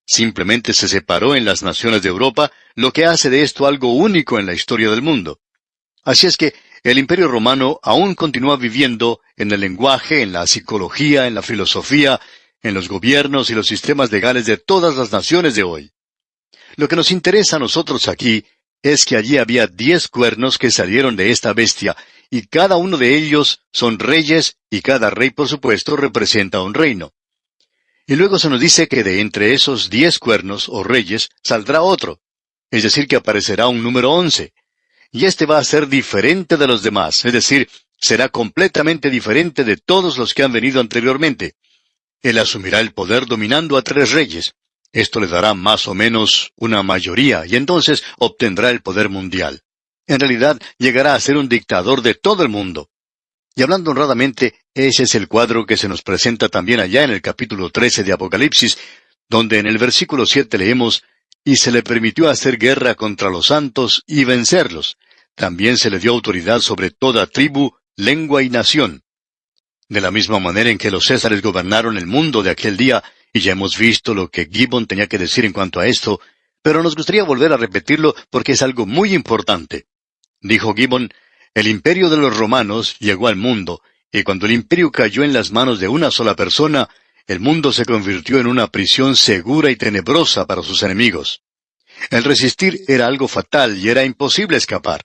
Simplemente se separó en las naciones de Europa, lo que hace de esto algo único en la historia del mundo. Así es que el imperio romano aún continúa viviendo en el lenguaje, en la psicología, en la filosofía, en los gobiernos y los sistemas legales de todas las naciones de hoy. Lo que nos interesa a nosotros aquí es que allí había 10 cuernos que salieron de esta bestia, y cada uno de ellos son reyes, y cada rey, por supuesto, representa un reino. Y luego se nos dice que de entre esos 10 cuernos, o reyes, saldrá otro. Es decir, que aparecerá un número 11. Y este va a ser diferente de los demás, es decir, será completamente diferente de todos los que han venido anteriormente. Él asumirá el poder dominando a 3 reyes. Esto le dará más o menos una mayoría, y entonces obtendrá el poder mundial. En realidad, llegará a ser un dictador de todo el mundo. Y hablando honradamente, ese es el cuadro que se nos presenta también allá en el capítulo 13 de Apocalipsis, donde en el versículo 7 leemos, «Y se le permitió hacer guerra contra los santos y vencerlos. También se le dio autoridad sobre toda tribu, lengua y nación». De la misma manera en que los césares gobernaron el mundo de aquel día, y ya hemos visto lo que Gibbon tenía que decir en cuanto a esto, pero nos gustaría volver a repetirlo porque es algo muy importante. Dijo Gibbon, «El imperio de los romanos llegó al mundo, y cuando el imperio cayó en las manos de una sola persona, el mundo se convirtió en una prisión segura y tenebrosa para sus enemigos. El resistir era algo fatal y era imposible escapar».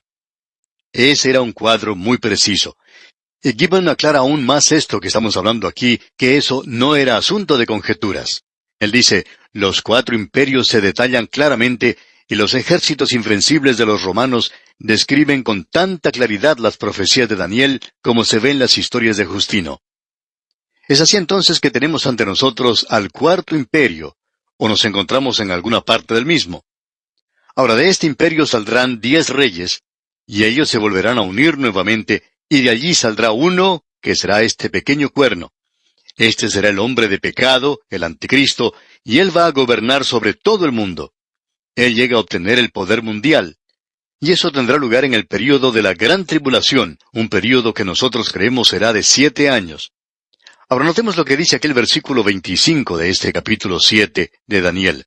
Ese era un cuadro muy preciso. Y Gibbon aclara aún más esto que estamos hablando aquí, que eso no era asunto de conjeturas. Él dice, «Los 4 imperios se detallan claramente, y los ejércitos invencibles de los romanos describen con tanta claridad las profecías de Daniel como se ven las historias de Justino. Es así entonces que tenemos ante nosotros al cuarto imperio, o nos encontramos en alguna parte del mismo. Ahora, de este imperio saldrán 10 reyes, y ellos se volverán a unir nuevamente, y de allí saldrá uno, que será este pequeño cuerno. Este será el hombre de pecado, el anticristo, y él va a gobernar sobre todo el mundo. Él llega a obtener el poder mundial. Y eso tendrá lugar en el período de la Gran Tribulación, un período que nosotros creemos será de 7 años. Ahora notemos lo que dice aquel versículo 25 de este capítulo 7 de Daniel.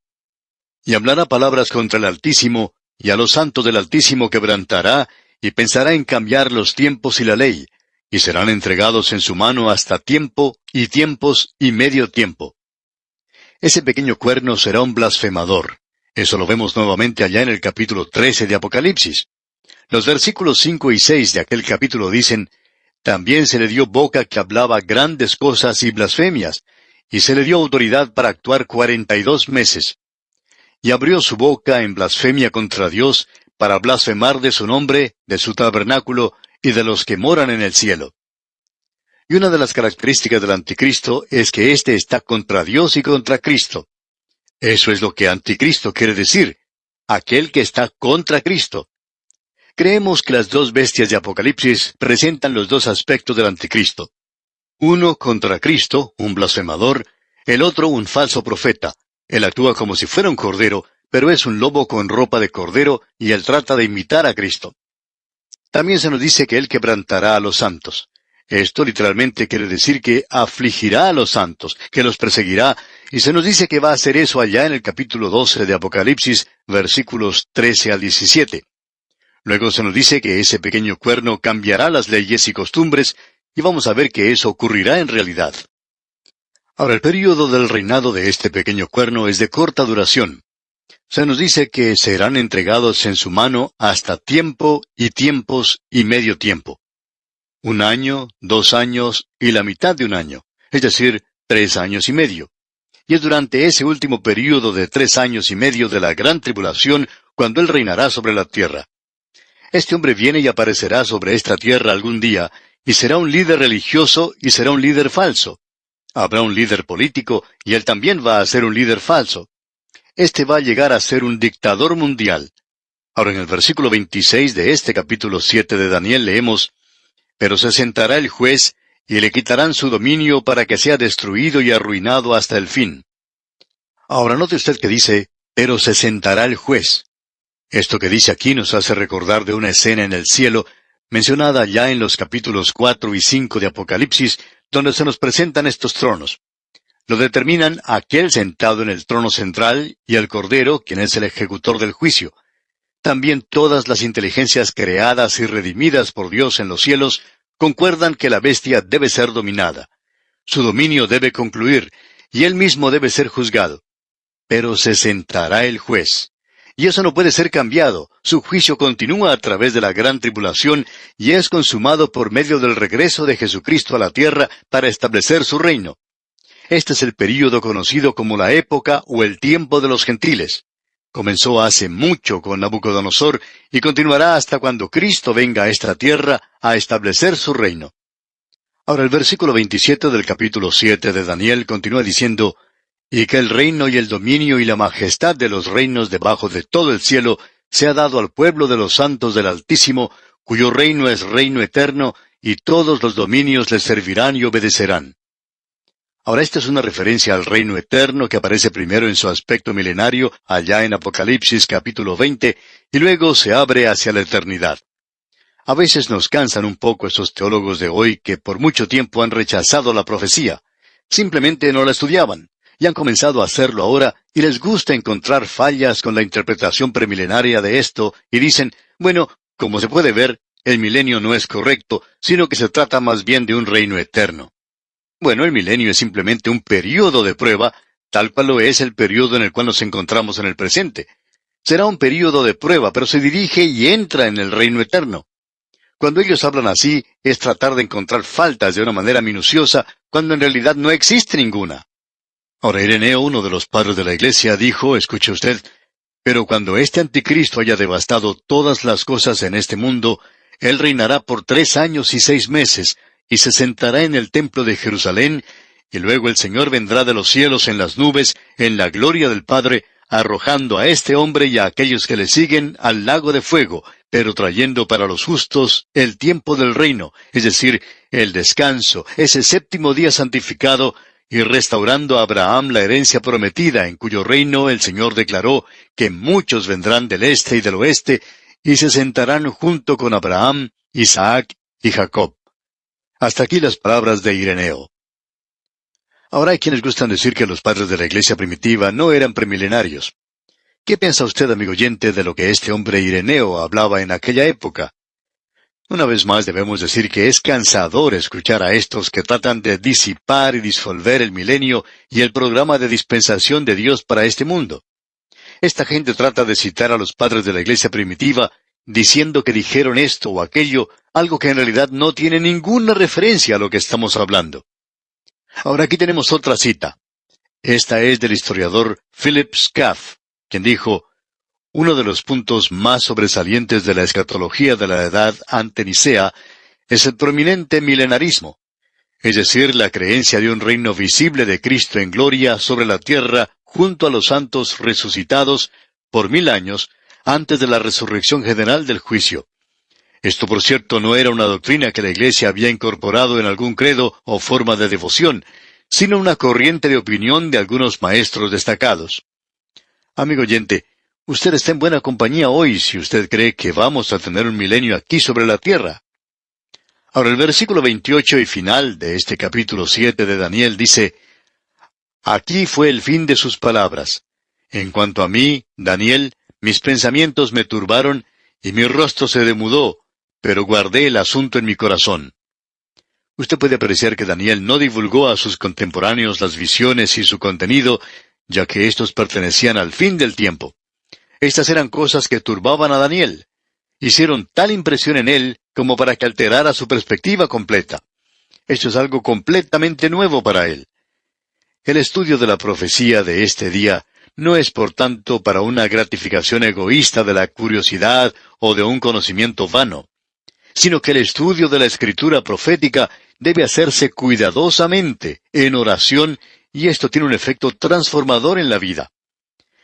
Y hablará palabras contra el Altísimo, y a los santos del Altísimo quebrantará, y pensará en cambiar los tiempos y la ley, y serán entregados en su mano hasta tiempo, y tiempos, y medio tiempo. Ese pequeño cuerno será un blasfemador. Eso lo vemos nuevamente allá en el capítulo 13 de Apocalipsis. Los versículos 5 y 6 de aquel capítulo dicen: También se le dio boca que hablaba grandes cosas y blasfemias, y se le dio autoridad para actuar 42 meses. Y abrió su boca en blasfemia contra Dios, para blasfemar de su nombre, de su tabernáculo, y de los que moran en el cielo. Y una de las características del anticristo es que éste está contra Dios y contra Cristo. Eso es lo que anticristo quiere decir, aquel que está contra Cristo. Creemos que las dos bestias de Apocalipsis presentan los dos aspectos del anticristo. Uno contra Cristo, un blasfemador; el otro un falso profeta. Él actúa como si fuera un cordero, pero es un lobo con ropa de cordero, y él trata de imitar a Cristo. También se nos dice que él quebrantará a los santos. Esto literalmente quiere decir que afligirá a los santos, que los perseguirá, y se nos dice que va a hacer eso allá en el capítulo 12 de Apocalipsis, versículos 13 al 17. Luego se nos dice que ese pequeño cuerno cambiará las leyes y costumbres, y vamos a ver que eso ocurrirá en realidad. Ahora, el período del reinado de este pequeño cuerno es de corta duración. Se nos dice que serán entregados en su mano hasta tiempo y tiempos y medio tiempo. 1 año, 2 años y la mitad de 1 año, es decir, 3 años y medio. Y es durante ese último período de 3 años y medio de la gran tribulación cuando él reinará sobre la tierra. Este hombre viene y aparecerá sobre esta tierra algún día, y será un líder religioso y será un líder falso. Habrá un líder político, y él también va a ser un líder falso. Este va a llegar a ser un dictador mundial. Ahora, en el versículo 26 de este capítulo 7 de Daniel leemos: Pero se sentará el juez, y le quitarán su dominio para que sea destruido y arruinado hasta el fin. Ahora note usted que dice: pero se sentará el juez. Esto que dice aquí nos hace recordar de una escena en el cielo, mencionada ya en los capítulos 4 y 5 de Apocalipsis, donde se nos presentan estos tronos. Lo determinan aquel sentado en el trono central y el Cordero, quien es el ejecutor del juicio. También todas las inteligencias creadas y redimidas por Dios en los cielos concuerdan que la bestia debe ser dominada. Su dominio debe concluir, y él mismo debe ser juzgado. Pero se sentará el juez. Y eso no puede ser cambiado. Su juicio continúa a través de la gran tribulación y es consumado por medio del regreso de Jesucristo a la tierra para establecer su reino. Este es el período conocido como la época o el tiempo de los gentiles. Comenzó hace mucho con Nabucodonosor y continuará hasta cuando Cristo venga a esta tierra a establecer su reino. Ahora el versículo 27 del capítulo 7 de Daniel continúa diciendo: y que el reino y el dominio y la majestad de los reinos debajo de todo el cielo sea dado al pueblo de los santos del Altísimo, cuyo reino es reino eterno, y todos los dominios le servirán y obedecerán. Ahora esta es una referencia al reino eterno que aparece primero en su aspecto milenario, allá en Apocalipsis capítulo 20, y luego se abre hacia la eternidad. A veces nos cansan un poco esos teólogos de hoy que por mucho tiempo han rechazado la profecía. Simplemente no la estudiaban. Y han comenzado a hacerlo ahora, y les gusta encontrar fallas con la interpretación premilenaria de esto, y dicen: bueno, como se puede ver, el milenio no es correcto, sino que se trata más bien de un reino eterno. Bueno, el milenio es simplemente un período de prueba, tal cual lo es el período en el cual nos encontramos en el presente. Será un período de prueba, pero se dirige y entra en el reino eterno. Cuando ellos hablan así, es tratar de encontrar faltas de una manera minuciosa, cuando en realidad no existe ninguna. Ahora Ireneo, uno de los padres de la Iglesia, dijo, escuche usted: Pero cuando este anticristo haya devastado todas las cosas en este mundo, él reinará por 3 años y 6 meses, y se sentará en el templo de Jerusalén, y luego el Señor vendrá de los cielos en las nubes, en la gloria del Padre, arrojando a este hombre y a aquellos que le siguen al lago de fuego, pero trayendo para los justos el tiempo del reino, es decir, el descanso, ese séptimo día santificado, y restaurando a Abraham la herencia prometida, en cuyo reino el Señor declaró que muchos vendrán del este y del oeste, y se sentarán junto con Abraham, Isaac y Jacob. Hasta aquí las palabras de Ireneo. Ahora hay quienes gustan decir que los padres de la iglesia primitiva no eran premilenarios. ¿Qué piensa usted, amigo oyente, de lo que este hombre Ireneo hablaba en aquella época? Una vez más debemos decir que es cansador escuchar a estos que tratan de disipar y disolver el milenio y el programa de dispensación de Dios para este mundo. Esta gente trata de citar a los padres de la iglesia primitiva diciendo que dijeron esto o aquello, algo que en realidad no tiene ninguna referencia a lo que estamos hablando. Ahora aquí tenemos otra cita. Esta es del historiador Philip Scaff, quien dijo: uno de los puntos más sobresalientes de la escatología de la edad ante Nicea es el prominente milenarismo, es decir, la creencia de un reino visible de Cristo en gloria sobre la tierra junto a los santos resucitados por 1000 años antes de la resurrección general del juicio. Esto, por cierto, no era una doctrina que la Iglesia había incorporado en algún credo o forma de devoción, sino una corriente de opinión de algunos maestros destacados. Amigo oyente, usted está en buena compañía hoy si usted cree que vamos a tener un milenio aquí sobre la tierra. Ahora, el versículo 28 y final de este capítulo 7 de Daniel dice: aquí fue el fin de sus palabras. En cuanto a mí, Daniel, mis pensamientos me turbaron, y mi rostro se demudó, pero guardé el asunto en mi corazón. Usted puede apreciar que Daniel no divulgó a sus contemporáneos las visiones y su contenido, ya que éstos pertenecían al fin del tiempo. Estas eran cosas que turbaban a Daniel. Hicieron tal impresión en él como para que alterara su perspectiva completa. Esto es algo completamente nuevo para él. El estudio de la profecía de este día no es, por tanto, para una gratificación egoísta de la curiosidad o de un conocimiento vano, sino que el estudio de la escritura profética debe hacerse cuidadosamente, en oración, y esto tiene un efecto transformador en la vida.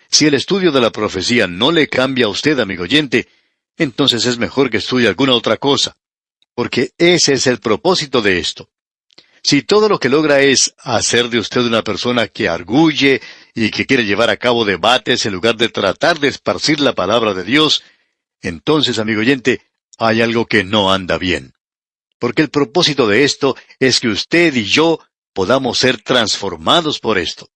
Si el estudio de la profecía no le cambia a usted, amigo oyente, entonces es mejor que estudie alguna otra cosa, porque ese es el propósito de esto. Si todo lo que logra es hacer de usted una persona que arguye y que quiere llevar a cabo debates en lugar de tratar de esparcir la palabra de Dios, entonces, amigo oyente, hay algo que no anda bien. Porque el propósito de esto es que usted y yo podamos ser transformados por esto.